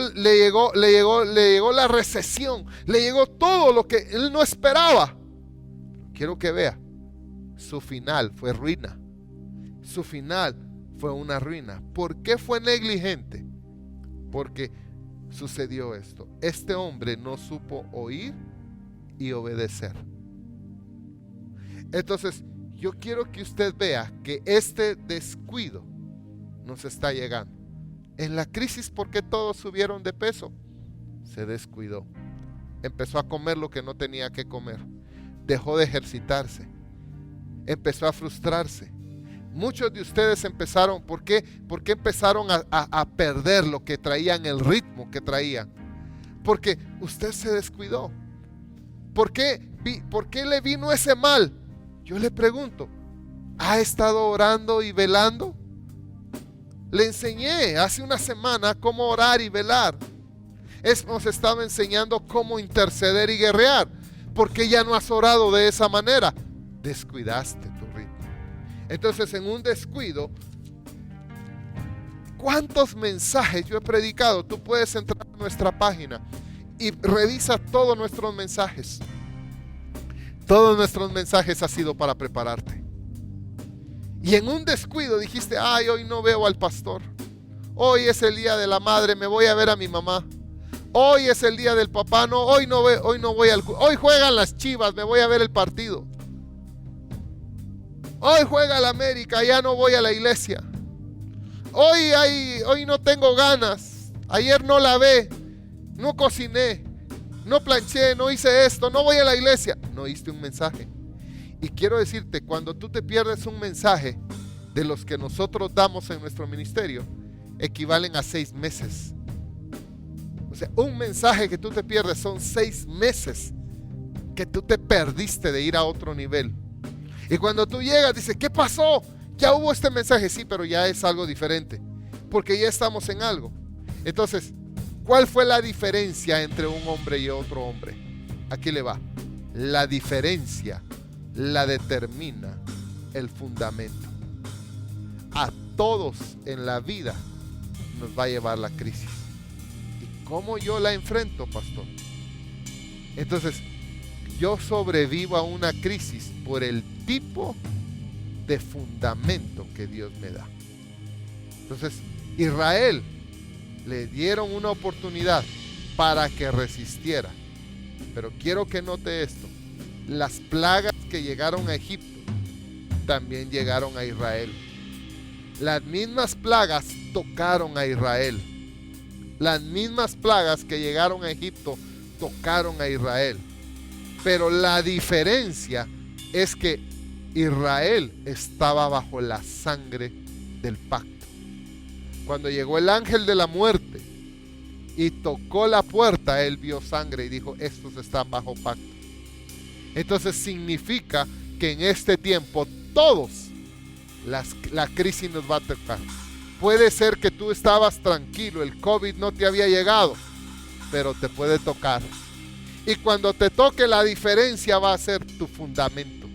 la recesión, le llegó todo lo que él no esperaba. Quiero que vea, su final fue ruina. Su final fue una ruina. ¿Por qué fue negligente? Porque sucedió esto. Este hombre no supo oír y obedecer. Entonces, yo quiero que usted vea que este descuido nos está llegando. En la crisis, ¿por qué todos subieron de peso? Se descuidó. Empezó a comer lo que no tenía que comer. Dejó de ejercitarse. Empezó a frustrarse. Muchos de ustedes empezaron, ¿por qué empezaron a perder lo que traían, el ritmo que traían? Porque usted se descuidó. ¿Por qué le vino ese mal? Yo le pregunto, ¿ha estado orando y velando? Le enseñé hace una semana cómo orar y velar. Hemos estado enseñando cómo interceder y guerrear. ¿Por qué ya no has orado de esa manera? Descuidaste tu ritmo. Entonces, en un descuido, ¿cuántos mensajes yo he predicado? Tú puedes entrar a nuestra página y revisa todos nuestros mensajes. Todos nuestros mensajes han sido para prepararte. Y en un descuido dijiste, ay, hoy no veo al pastor. Hoy es el día de la madre, me voy a ver a mi mamá. Hoy es el día del papá, no, hoy no voy hoy juegan las Chivas, me voy a ver el partido. Hoy juega el América, ya no voy a la iglesia. Hoy no tengo ganas. Ayer no lavé, no cociné, no planché, no hice esto, no voy a la iglesia. No oíste un mensaje. Y quiero decirte, cuando tú te pierdes un mensaje de los que nosotros damos en nuestro ministerio, equivalen a 6 meses. O sea, un mensaje que tú te pierdes son 6 meses que tú te perdiste de ir a otro nivel. Y cuando tú llegas, dices, ¿qué pasó? Ya hubo este mensaje, sí, pero ya es algo diferente, porque ya estamos en algo. Entonces, ¿cuál fue la diferencia entre un hombre y otro hombre? Aquí le va. La diferencia la determina el fundamento. A todos en la vida nos va a llevar la crisis. ¿Y cómo yo la enfrento, pastor? Entonces, yo sobrevivo a una crisis por el tipo de fundamento que Dios me da. Entonces, Israel le dieron una oportunidad para que resistiera. Pero quiero que note esto. Las plagas que llegaron a Egipto también llegaron a Israel. Las mismas plagas tocaron a Israel. Las mismas plagas que llegaron a Egipto tocaron a Israel. Pero la diferencia es que Israel estaba bajo la sangre del pacto. Cuando llegó el ángel de la muerte y tocó la puerta, él vio sangre y dijo, estos están bajo pacto. Entonces significa que en este tiempo todos la crisis nos va a tocar. Puede ser que tú estabas tranquilo, el COVID no te había llegado, pero te puede tocar. Y cuando te toque, la diferencia va a ser tu fundamento.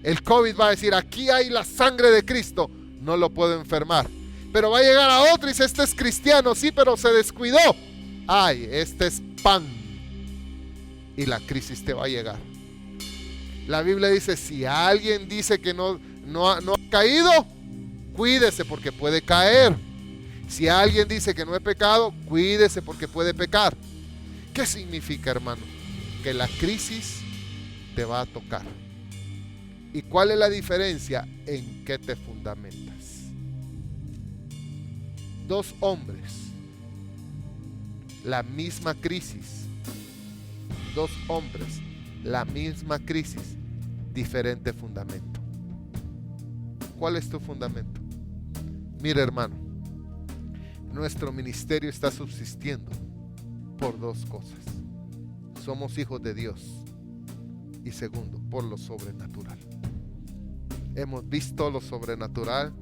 El COVID va a decir, aquí hay la sangre de Cristo, no lo puedo enfermar. Pero va a llegar a otro y dice, este es cristiano, sí, pero se descuidó. Ay, este es pan. Y la crisis te va a llegar. La Biblia dice, si alguien dice que no ha caído, cuídese porque puede caer. Si alguien dice que no he pecado, cuídese porque puede pecar. ¿Qué significa, hermano? Que la crisis te va a tocar. ¿Y cuál es la diferencia? En qué te fundamentas. 2 hombres, la misma crisis. 2 hombres, la misma crisis, diferente fundamento. ¿Cuál es tu fundamento? Mira, hermano, nuestro ministerio está subsistiendo por 2 cosas. Somos hijos de Dios. Y segundo, por lo sobrenatural. Hemos visto lo sobrenatural,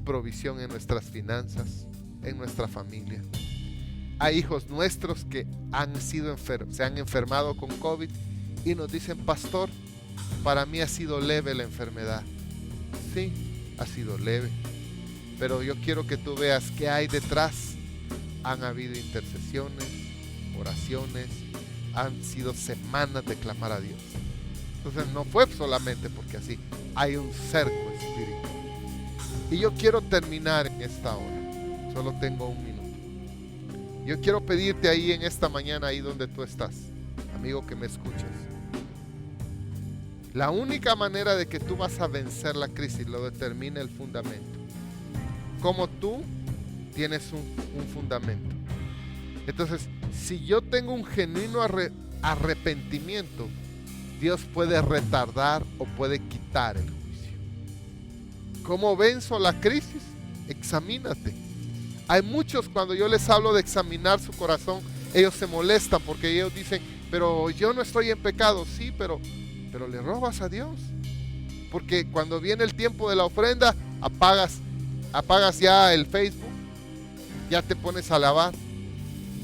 provisión en nuestras finanzas, en nuestra familia. Hay hijos nuestros que se han enfermado con COVID y nos dicen, pastor, para mí ha sido leve la enfermedad. Sí, ha sido leve, pero yo quiero que tú veas qué hay detrás. Han habido intercesiones, oraciones, han sido semanas de clamar a Dios. Entonces no fue solamente porque así, hay un cerco espiritual. Y yo quiero terminar en esta hora, solo tengo 1 minuto. Yo quiero pedirte ahí en esta mañana, ahí donde tú estás, amigo que me escuchas, La única manera de que tú vas a vencer la crisis lo determina el fundamento. Como tú tienes un fundamento. Entonces, si yo tengo un genuino arrepentimiento, Dios puede retardar o puede quitar el juicio. ¿Cómo venzo la crisis? Examínate. Hay muchos, cuando yo les hablo de examinar su corazón, ellos se molestan porque ellos dicen, pero yo no estoy en pecado. Sí, pero le robas a Dios. Porque cuando viene el tiempo de la ofrenda, apagas ya el Facebook, ya te pones a alabar.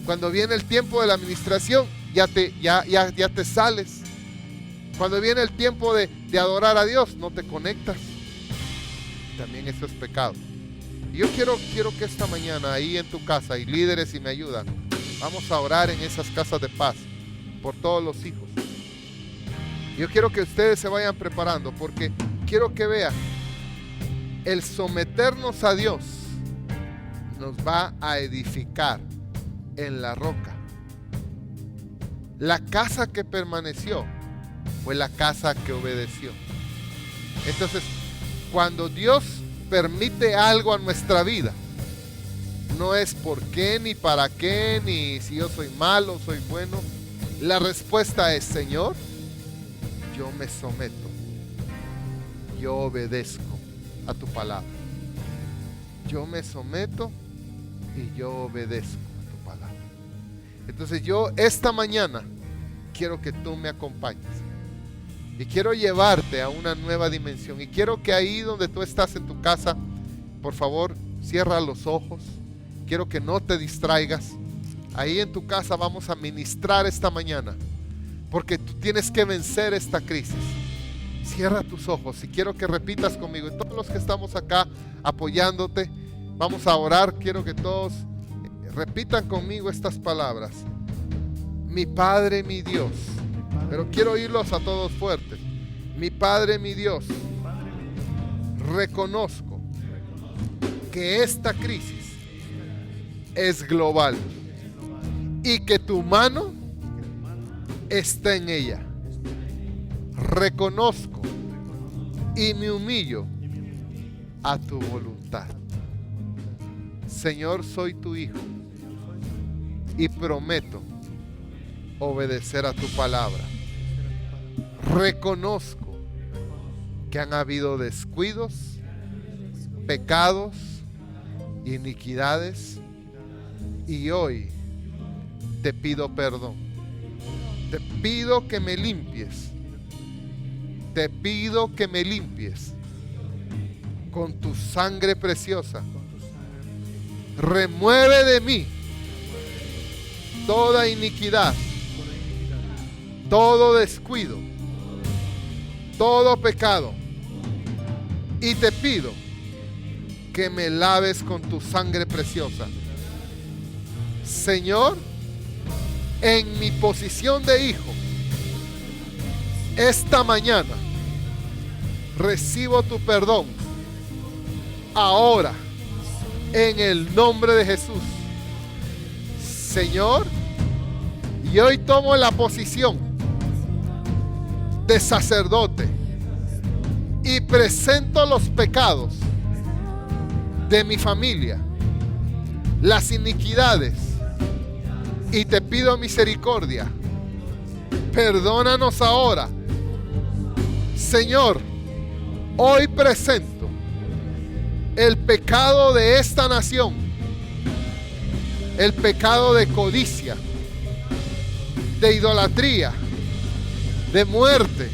Cuando viene el tiempo de la administración, ya te sales. Cuando viene el tiempo de adorar a Dios, no te conectas. También eso es pecado. Y yo quiero que esta mañana ahí en tu casa, y líderes si me ayudan, vamos a orar en esas casas de paz por todos los hijos. Yo quiero que ustedes se vayan preparando, porque quiero que vean, el someternos a Dios nos va a edificar en la roca. La casa que permaneció fue la casa que obedeció. Entonces, cuando Dios permite algo a nuestra vida, no es por qué, ni para qué, ni si yo soy malo, soy bueno. La respuesta es, Señor, yo me someto, yo obedezco a tu palabra. Yo me someto y yo obedezco a tu palabra. Entonces yo esta mañana quiero que tú me acompañes y quiero llevarte a una nueva dimensión, y quiero que ahí donde tú estás en tu casa, por favor, cierra los ojos. Quiero que no te distraigas. Ahí en tu casa vamos a ministrar esta mañana, porque tú tienes que vencer esta crisis. Cierra tus ojos y quiero que repitas conmigo. Y todos los que estamos acá apoyándote, vamos a orar. Quiero que todos repitan conmigo estas palabras. Mi Padre, mi Dios. Pero quiero oírlos a todos fuertes. Mi Padre, mi Dios. Reconozco que esta crisis es global y que tu mano está en ella. Reconozco y me humillo a tu voluntad. Señor, soy tu hijo y prometo obedecer a tu palabra. Reconozco que han habido descuidos, pecados, iniquidades, y hoy te pido perdón. Te pido que me limpies. Te pido que me limpies con tu sangre preciosa. Remueve de mí toda iniquidad, todo descuido, todo pecado. Y te pido que me laves con tu sangre preciosa. Señor, en mi posición de hijo, esta mañana recibo tu perdón. Ahora, en el nombre de Jesús. Señor, y hoy tomo la posición de sacerdote y presento los pecados de mi familia, las iniquidades, y te pido misericordia. Perdónanos ahora. Señor, hoy presento el pecado de esta nación, el pecado de codicia, de idolatría, de muerte,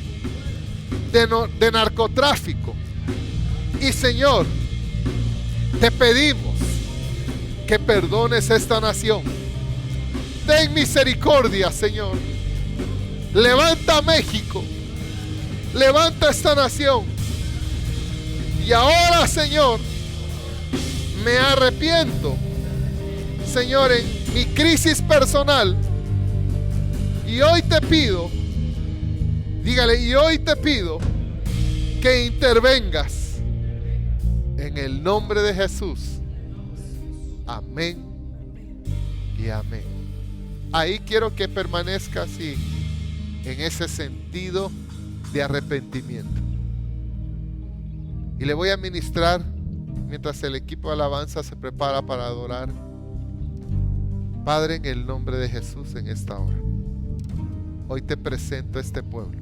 de narcotráfico. Y Señor, te pedimos que perdones esta nación. Ten misericordia, Señor. Levanta a México. Levanta esta nación. Y ahora, Señor, me arrepiento, Señor, en mi crisis personal. Y hoy te pido, dígale, y hoy te pido que intervengas en el nombre de Jesús. Amén y amén. Ahí quiero que permanezca así, en ese sentido, de arrepentimiento. Y le voy a ministrar mientras el equipo de alabanza se prepara para adorar. Padre, en el nombre de Jesús, en esta hora, hoy te presento a este pueblo.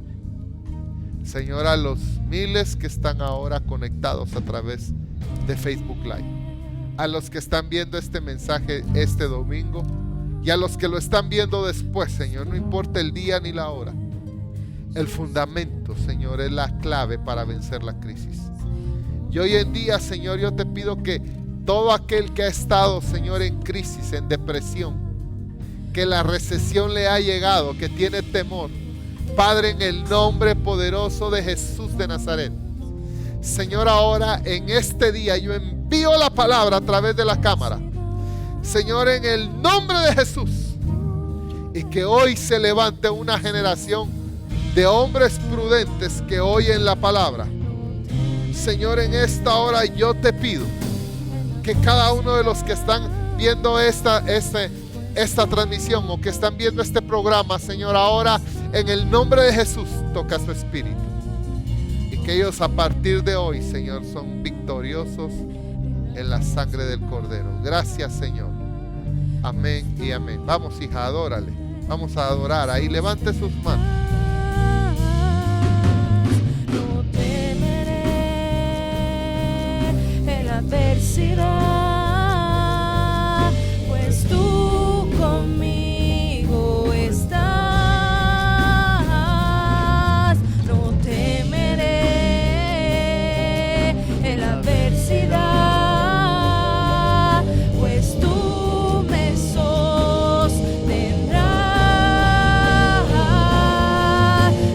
Señor, a los miles que están ahora conectados a través de Facebook Live, a los que están viendo este mensaje este domingo y a los que lo están viendo después, Señor, no importa el día ni la hora. El fundamento, Señor, es la clave para vencer la crisis. Y hoy en día, Señor, yo te pido que todo aquel que ha estado, Señor, en crisis, en depresión, que la recesión le ha llegado, que tiene temor, Padre, en el nombre poderoso de Jesús de Nazaret, Señor, ahora en este día yo envío la palabra a través de la cámara, Señor, en el nombre de Jesús, y que hoy se levante una generación de hombres prudentes que oyen la palabra. Señor, en esta hora yo te pido que cada uno de los que están viendo esta transmisión o que están viendo este programa, Señor, ahora en el nombre de Jesús toca su espíritu. Y que ellos a partir de hoy, Señor, son victoriosos en la sangre del Cordero. Gracias, Señor. Amén y amén. Vamos, hija, adórale. Vamos a adorar. Ahí levante sus manos. Adversidad, pues tú conmigo estás. No temeré en la adversidad, pues tú me sostendrás.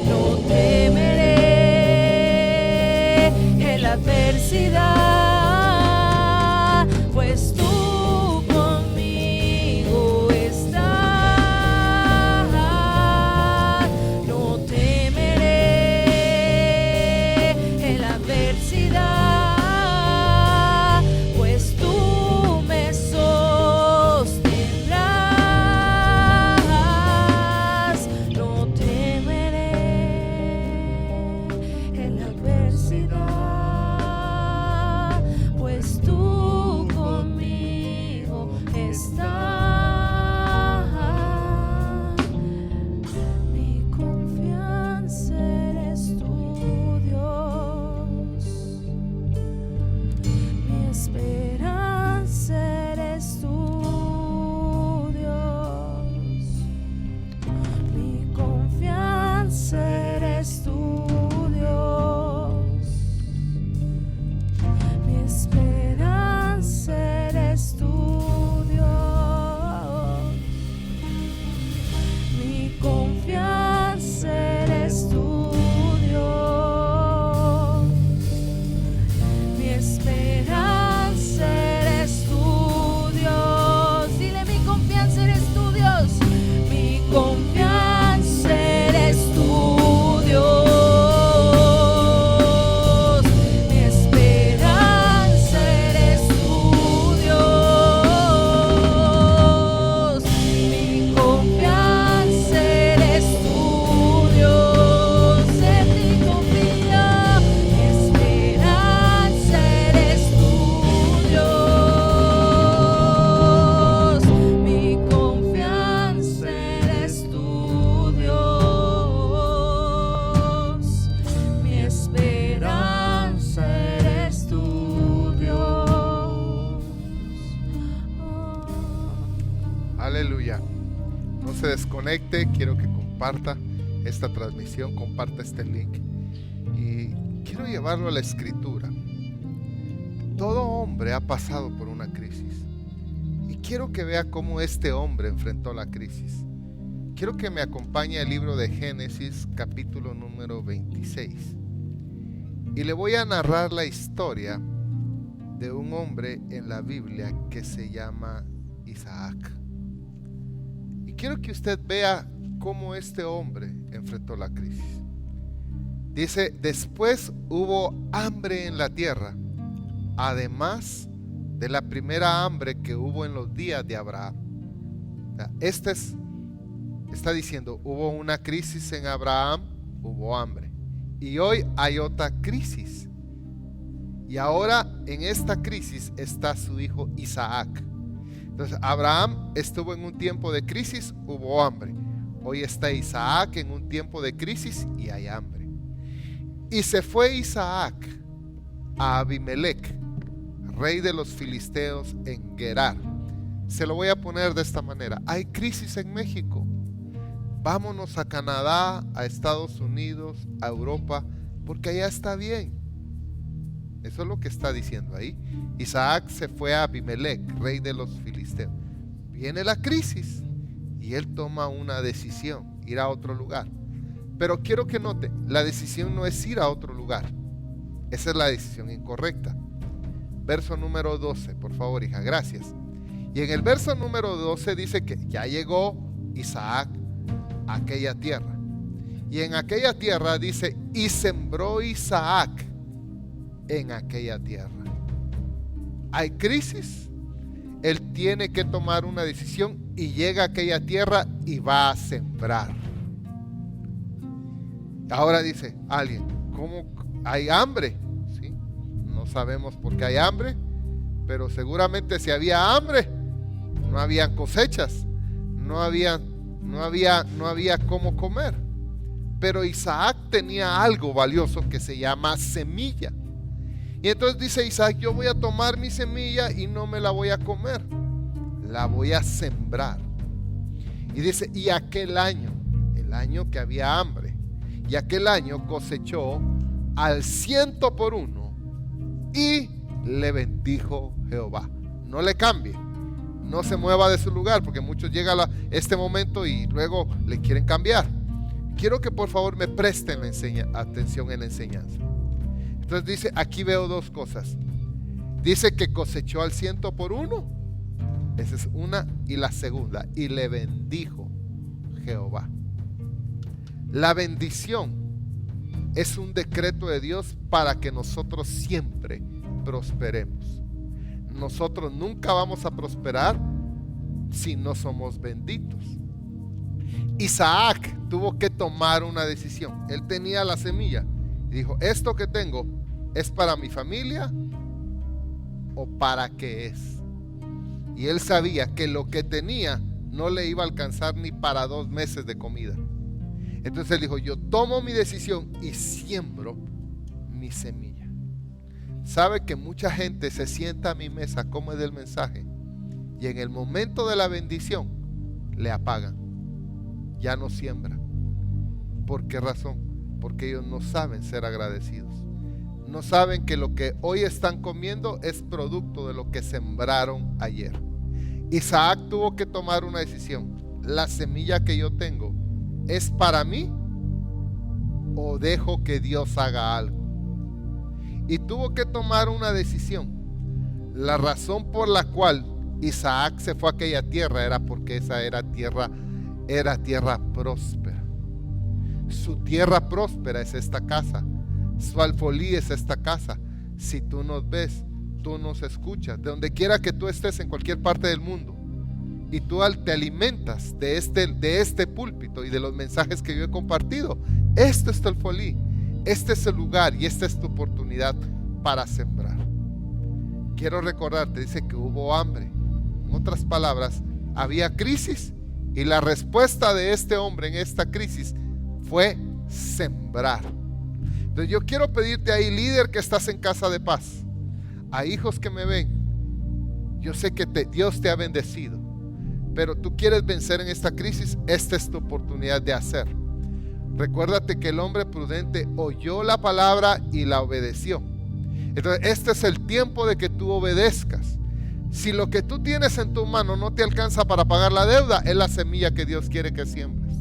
No temeré en la adversidad, pues tú conmigo estás. No temeré en la adversidad, pues tú me sostendrás. No temeré en la adversidad, pues tú conmigo estás. Mi confianza eres tú, Dios. Mi esperanza eres tú, Dios. Mi confianza eres tú, Dios. Mi esperanza eres tú, Dios. Mi confianza eres tú, Dios. Mi esperanza eres tú, Dios. Dile, mi confianza eres tú, Dios. Mi confianza eres tú, Dios. Mi esperanza eres tú, Dios. Mi confianza eres tú, Dios. En ti confío. Mi esperanza eres tú, Dios. Mi confianza eres tú, Dios. Mi esperanza eres tú, Dios. Aleluya. No se desconecte, quiero que comparta esta transmisión, comparta este link y quiero llevarlo a la escritura. Todo hombre ha pasado por una crisis y quiero que vea cómo este hombre enfrentó la crisis. Quiero que me acompañe al libro de Génesis, capítulo número 26, y le voy a narrar la historia de un hombre en la Biblia que se llama Isaac. Y quiero que usted vea cómo este hombre enfrentó la crisis. Dice, después hubo hambre en la tierra, además de la primera hambre que hubo en los días de Abraham. Está diciendo, hubo una crisis en Abraham, hubo hambre. Y hoy hay otra crisis. Y ahora en esta crisis está su hijo Isaac. Entonces Abraham estuvo en un tiempo de crisis, hubo hambre. Hoy está Isaac en un tiempo de crisis y hay hambre. Y se fue Isaac a Abimelec, rey de los filisteos en Gerar. Se lo voy a poner de esta manera: hay crisis en México. Vámonos a Canadá, a Estados Unidos, a Europa, porque allá está bien. Eso es lo que está diciendo ahí. Isaac se fue a Abimelec, rey de los filisteos. Viene la crisis y él toma una decisión: ir a otro lugar. Pero quiero que note, la decisión no es ir a otro lugar. Esa es la decisión incorrecta. Verso número 12, por favor, hija, gracias. Y en el verso número 12 dice que ya llegó Isaac a aquella tierra. Y en aquella tierra dice: y sembró Isaac en aquella tierra. Hay crisis, él tiene que tomar una decisión y llega a aquella tierra y va a sembrar. Ahora dice alguien: ¿cómo hay hambre? ¿Sí? No sabemos por qué hay hambre, pero seguramente si había hambre, no había cosechas, no había cómo comer. Pero Isaac tenía algo valioso que se llama semilla. Y entonces dice Isaac: yo voy a tomar mi semilla y no me la voy a comer, la voy a sembrar. Y dice: y aquel año, el año que había hambre, y aquel año cosechó al 100 y le bendijo Jehová. No le cambie, no se mueva de su lugar, porque muchos llegan a este momento y luego le quieren cambiar. Quiero que por favor me presten atención en la enseñanza. Entonces dice, aquí veo dos cosas. Dice que cosechó al 100 esa es una, y la segunda: y le bendijo Jehová. La bendición es un decreto de Dios para que nosotros siempre prosperemos. Nosotros nunca vamos a prosperar si no somos benditos. Isaac tuvo que tomar una decisión. Él tenía la semilla y dijo: ¿esto que tengo es para mi familia o para qué es? Y él sabía que lo que tenía no le iba a alcanzar ni para 2 meses de comida. Entonces él dijo: yo tomo mi decisión y siembro mi semilla. Sabe que mucha gente se sienta a mi mesa, come del mensaje, y en el momento de la bendición le apagan, ya no siembran. ¿Por qué razón? Porque ellos no saben ser agradecidos. No saben que lo que hoy están comiendo es producto de lo que sembraron ayer. Isaac tuvo que tomar una decisión: la semilla que yo tengo, ¿es para mí o dejo que Dios haga algo? Y tuvo que tomar una decisión. La razón por la cual Isaac se fue a aquella tierra era porque esa era tierra próspera. Su tierra próspera es esta casa. Su alfolí es esta casa. Si tú nos ves, tú nos escuchas, de donde quiera que tú estés, en cualquier parte del mundo, y tú te alimentas de este púlpito y de los mensajes que yo he compartido, este es tu alfolí, este es el lugar y esta es tu oportunidad para sembrar. Quiero recordarte, dice que hubo hambre. En otras palabras, había crisis, y la respuesta de este hombre en esta crisis fue sembrar. Entonces yo quiero pedirte ahí, líder que estás en Casa de Paz, a hijos que me ven, yo sé que Dios te ha bendecido, pero tú quieres vencer en esta crisis. Esta es tu oportunidad de hacer. Recuérdate que el hombre prudente oyó la palabra y la obedeció. Entonces este es el tiempo de que tú obedezcas. Si lo que tú tienes en tu mano no te alcanza para pagar la deuda, es la semilla que Dios quiere que siembres.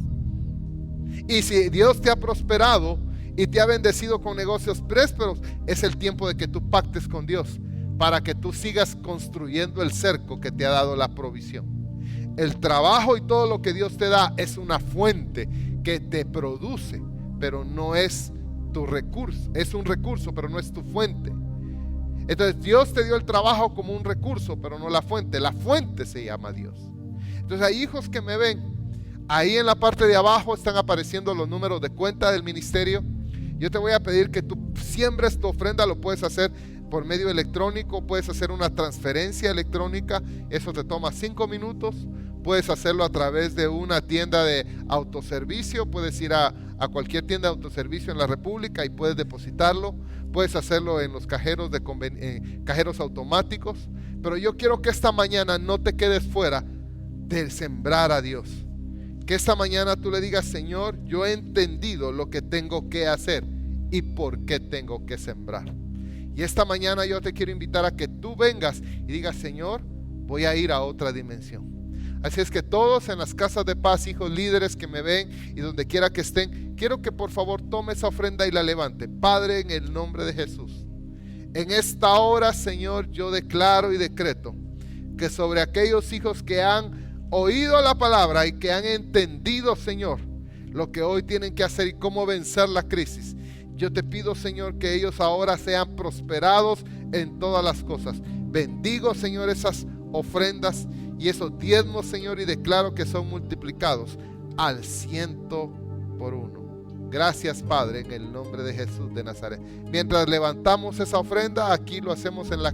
Y si Dios te ha prosperado y te ha bendecido con negocios prósperos, es el tiempo de que tú pactes con Dios para que tú sigas construyendo el cerco que te ha dado la provisión. El trabajo y todo lo que Dios te da es una fuente que te produce, pero no es tu recurso. Es un recurso, pero no es tu fuente. Entonces Dios te dio el trabajo como un recurso, pero no la fuente. La fuente se llama Dios. Entonces hay hijos que me ven. Ahí en la parte de abajo están apareciendo los números de cuenta del ministerio. Yo te voy a pedir que tú siembres tu ofrenda. Lo puedes hacer por medio electrónico, puedes hacer una transferencia electrónica, eso te toma 5 minutos. Puedes hacerlo a través de una tienda de autoservicio, puedes ir a cualquier tienda de autoservicio en la República y puedes depositarlo. Puedes hacerlo en los cajeros cajeros automáticos. Pero yo quiero que esta mañana no te quedes fuera de sembrar a Dios. Que esta mañana tú le digas: Señor, yo he entendido lo que tengo que hacer y por qué tengo que sembrar. Y esta mañana yo te quiero invitar a que tú vengas y digas: Señor, voy a ir a otra dimensión. Así es que todos en las casas de paz, hijos líderes que me ven y donde quiera que estén, quiero que por favor tome esa ofrenda y la levante. Padre, en el nombre de Jesús, en esta hora, Señor, yo declaro y decreto que sobre aquellos hijos que han oído la palabra y que han entendido, Señor, lo que hoy tienen que hacer y cómo vencer la crisis, yo te pido, Señor, que ellos ahora sean prosperados en todas las cosas. Bendigo, Señor, esas ofrendas y esos diezmos, Señor, y declaro que son multiplicados al 100 por 1. Gracias, Padre, en el nombre de Jesús de Nazaret. Mientras levantamos esa ofrenda, aquí lo hacemos en la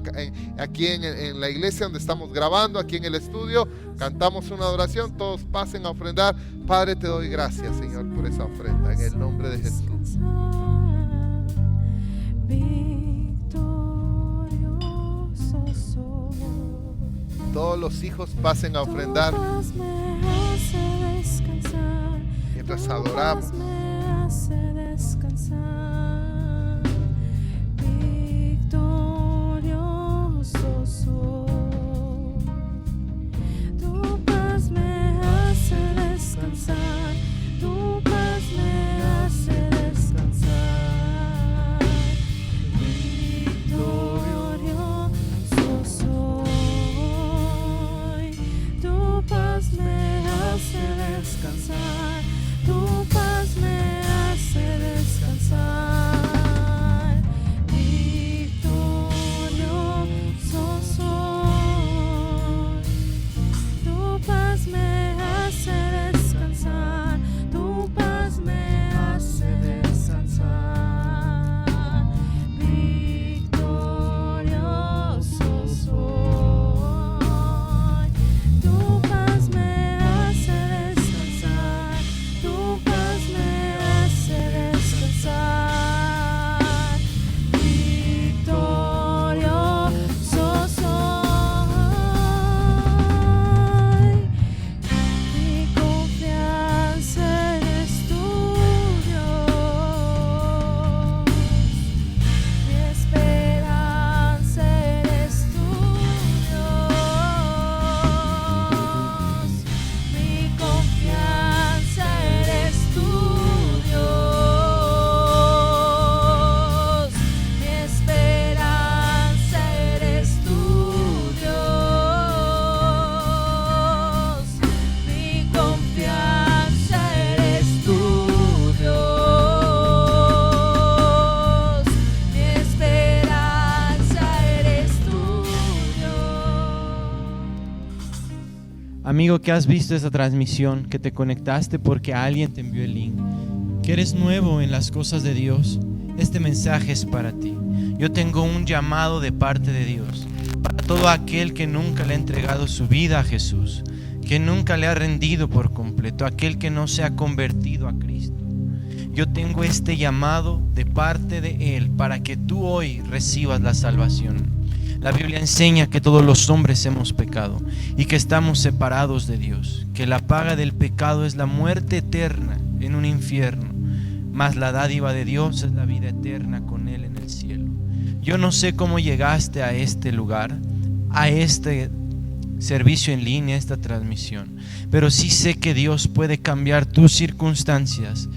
iglesia donde estamos grabando, aquí en el estudio, cantamos una adoración, todos pasen a ofrendar. Padre, te doy gracias, Señor, por esa ofrenda, en el nombre de Jesús. Todos los hijos pasen a ofrendar mientras adoramos. Victorioso soy. Tu paz me hace descansar. Tu paz me hace descansar. Victorioso soy. Tu paz me hace descansar. Tu paz me hace descansar. Victorioso soy. Tu paz me hace descansar. Tu paz me hace descansar. Victorioso soy. Tu paz me hace descansar. Tu paz me hace descansar. Victorioso soy. Mi confianza eres tú, Dios. Mi esperanza eres tú, Dios. Mi confianza eres tú, Dios. Mi esperanza eres tú, Dios. Mi confianza eres tú, Dios. Mi esperanza eres tú, Dios. Amigo que has visto esta transmisión, que te conectaste porque alguien te envió el link, que eres nuevo en las cosas de Dios, este mensaje es para ti. Yo tengo un llamado de parte de Dios para todo aquel que nunca le ha entregado su vida a Jesús, que nunca le ha rendido por completo, aquel que no se ha convertido a Cristo. Yo tengo este llamado de parte de Él para que tú hoy recibas la salvación. La Biblia enseña que todos los hombres hemos pecado y que estamos separados de Dios, que la paga del pecado es la muerte eterna en un infierno, mas la dádiva de Dios es la vida eterna con Él en el cielo. Yo no sé cómo llegaste a este lugar, a este servicio en línea, esta transmisión, pero sí sé que Dios puede cambiar tus circunstancias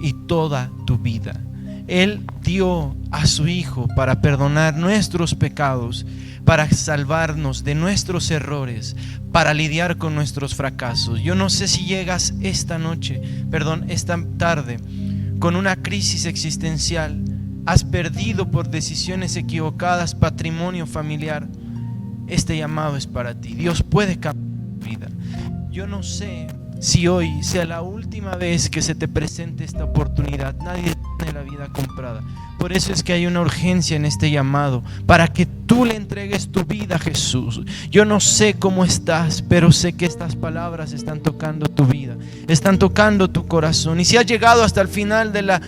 y toda tu vida. Él dio a su Hijo para perdonar nuestros pecados, para salvarnos de nuestros errores, para lidiar con nuestros fracasos. Yo no sé si llegas esta tarde con una crisis existencial, has perdido por decisiones equivocadas patrimonio familiar. Este llamado es para ti. Dios puede cambiar tu vida. Yo no sé si hoy sea la última vez que se te presente esta oportunidad. Nadie tiene la vida comprada. Por eso es que hay una urgencia en este llamado, para que tú le entregues tu vida a Jesús. Yo no sé cómo estás, pero sé que estas palabras están tocando tu vida, están tocando tu corazón. Y si has llegado hasta el final de la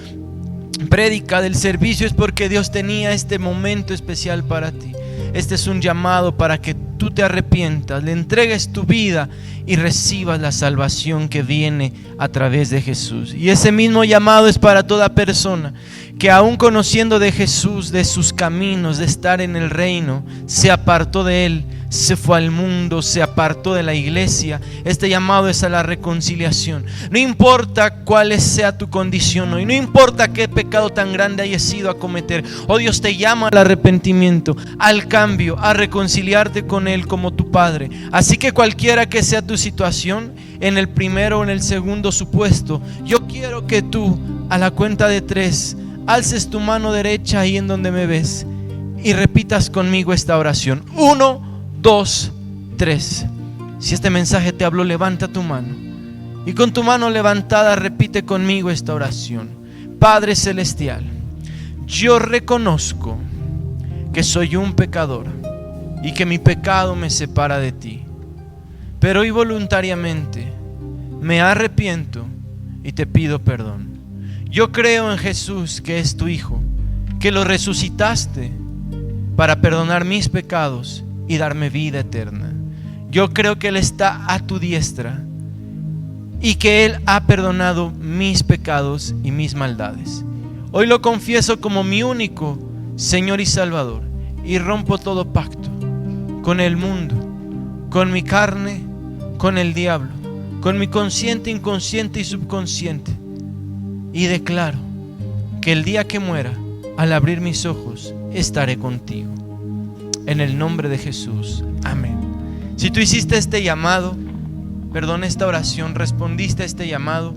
prédica, del servicio, es porque Dios tenía este momento especial para ti. Este es un llamado para que tú te arrepientas, le entregues tu vida y recibas la salvación que viene a través de Jesús. Y ese mismo llamado es para toda persona que, aún conociendo de Jesús, de sus caminos, de estar en el reino, se apartó de Él, se fue al mundo, se apartó de la iglesia. Este llamado es a la reconciliación. No importa cuál sea tu condición hoy, no importa qué pecado tan grande hayas sido a cometer, Dios te llama al arrepentimiento, al cambio, a reconciliarte con Él como tu Padre. Así que cualquiera que sea tu situación, en el primero o en el segundo supuesto, yo quiero que tú, a la cuenta de 3, alces tu mano derecha ahí en donde me ves y repitas conmigo esta oración. 1, 2, 3. Si este mensaje te habló, levanta tu mano y con tu mano levantada repite conmigo esta oración. Padre celestial, yo reconozco que soy un pecador y que mi pecado me separa de ti, pero hoy voluntariamente me arrepiento y te pido perdón. Yo creo en Jesús, que es tu Hijo, que lo resucitaste para perdonar mis pecados y darme vida eterna. Yo creo que Él está a tu diestra y que Él ha perdonado mis pecados y mis maldades. Hoy lo confieso como mi único Señor y Salvador, y rompo todo pacto con el mundo, con mi carne, con el diablo, con mi consciente, inconsciente y subconsciente, y declaro que el día que muera, al abrir mis ojos, estaré contigo. En el nombre de Jesús, amén. Si tú hiciste este llamado, esta oración, respondiste a este llamado,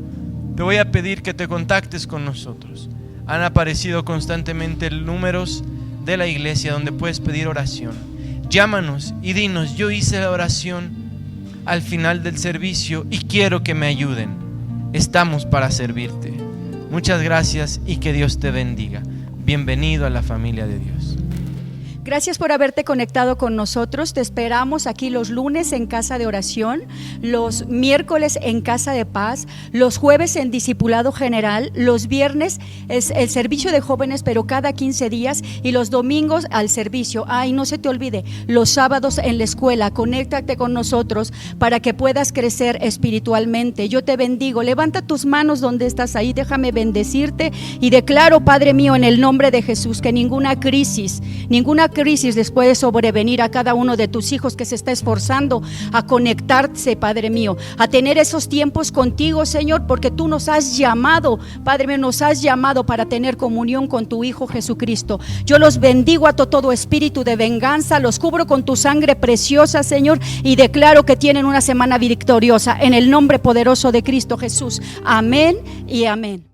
te voy a pedir que te contactes con nosotros. Han aparecido constantemente números de la iglesia donde puedes pedir oración. Llámanos y dinos: yo hice la oración al final del servicio y quiero que me ayuden. Estamos para servirte. Muchas gracias y que Dios te bendiga. Bienvenido a la familia de Dios. Gracias por haberte conectado con nosotros. Te esperamos aquí los lunes en Casa de Oración, los miércoles en Casa de Paz, los jueves en Discipulado General, los viernes es el servicio de jóvenes, pero cada 15 días, y los domingos al servicio. Ay, no se te olvide, los sábados en la escuela. Conéctate con nosotros para que puedas crecer espiritualmente. Yo te bendigo. Levanta tus manos donde estás ahí, déjame bendecirte y declaro, Padre mío, en el nombre de Jesús, que ninguna crisis les puede sobrevenir a cada uno de tus hijos que se está esforzando a conectarse, Padre mío, a tener esos tiempos contigo, Señor, porque tú nos has llamado, Padre mío, nos has llamado para tener comunión con tu Hijo Jesucristo. Yo los bendigo a todo espíritu de venganza, los cubro con tu sangre preciosa, Señor, y declaro que tienen una semana victoriosa en el nombre poderoso de Cristo Jesús. Amén y amén.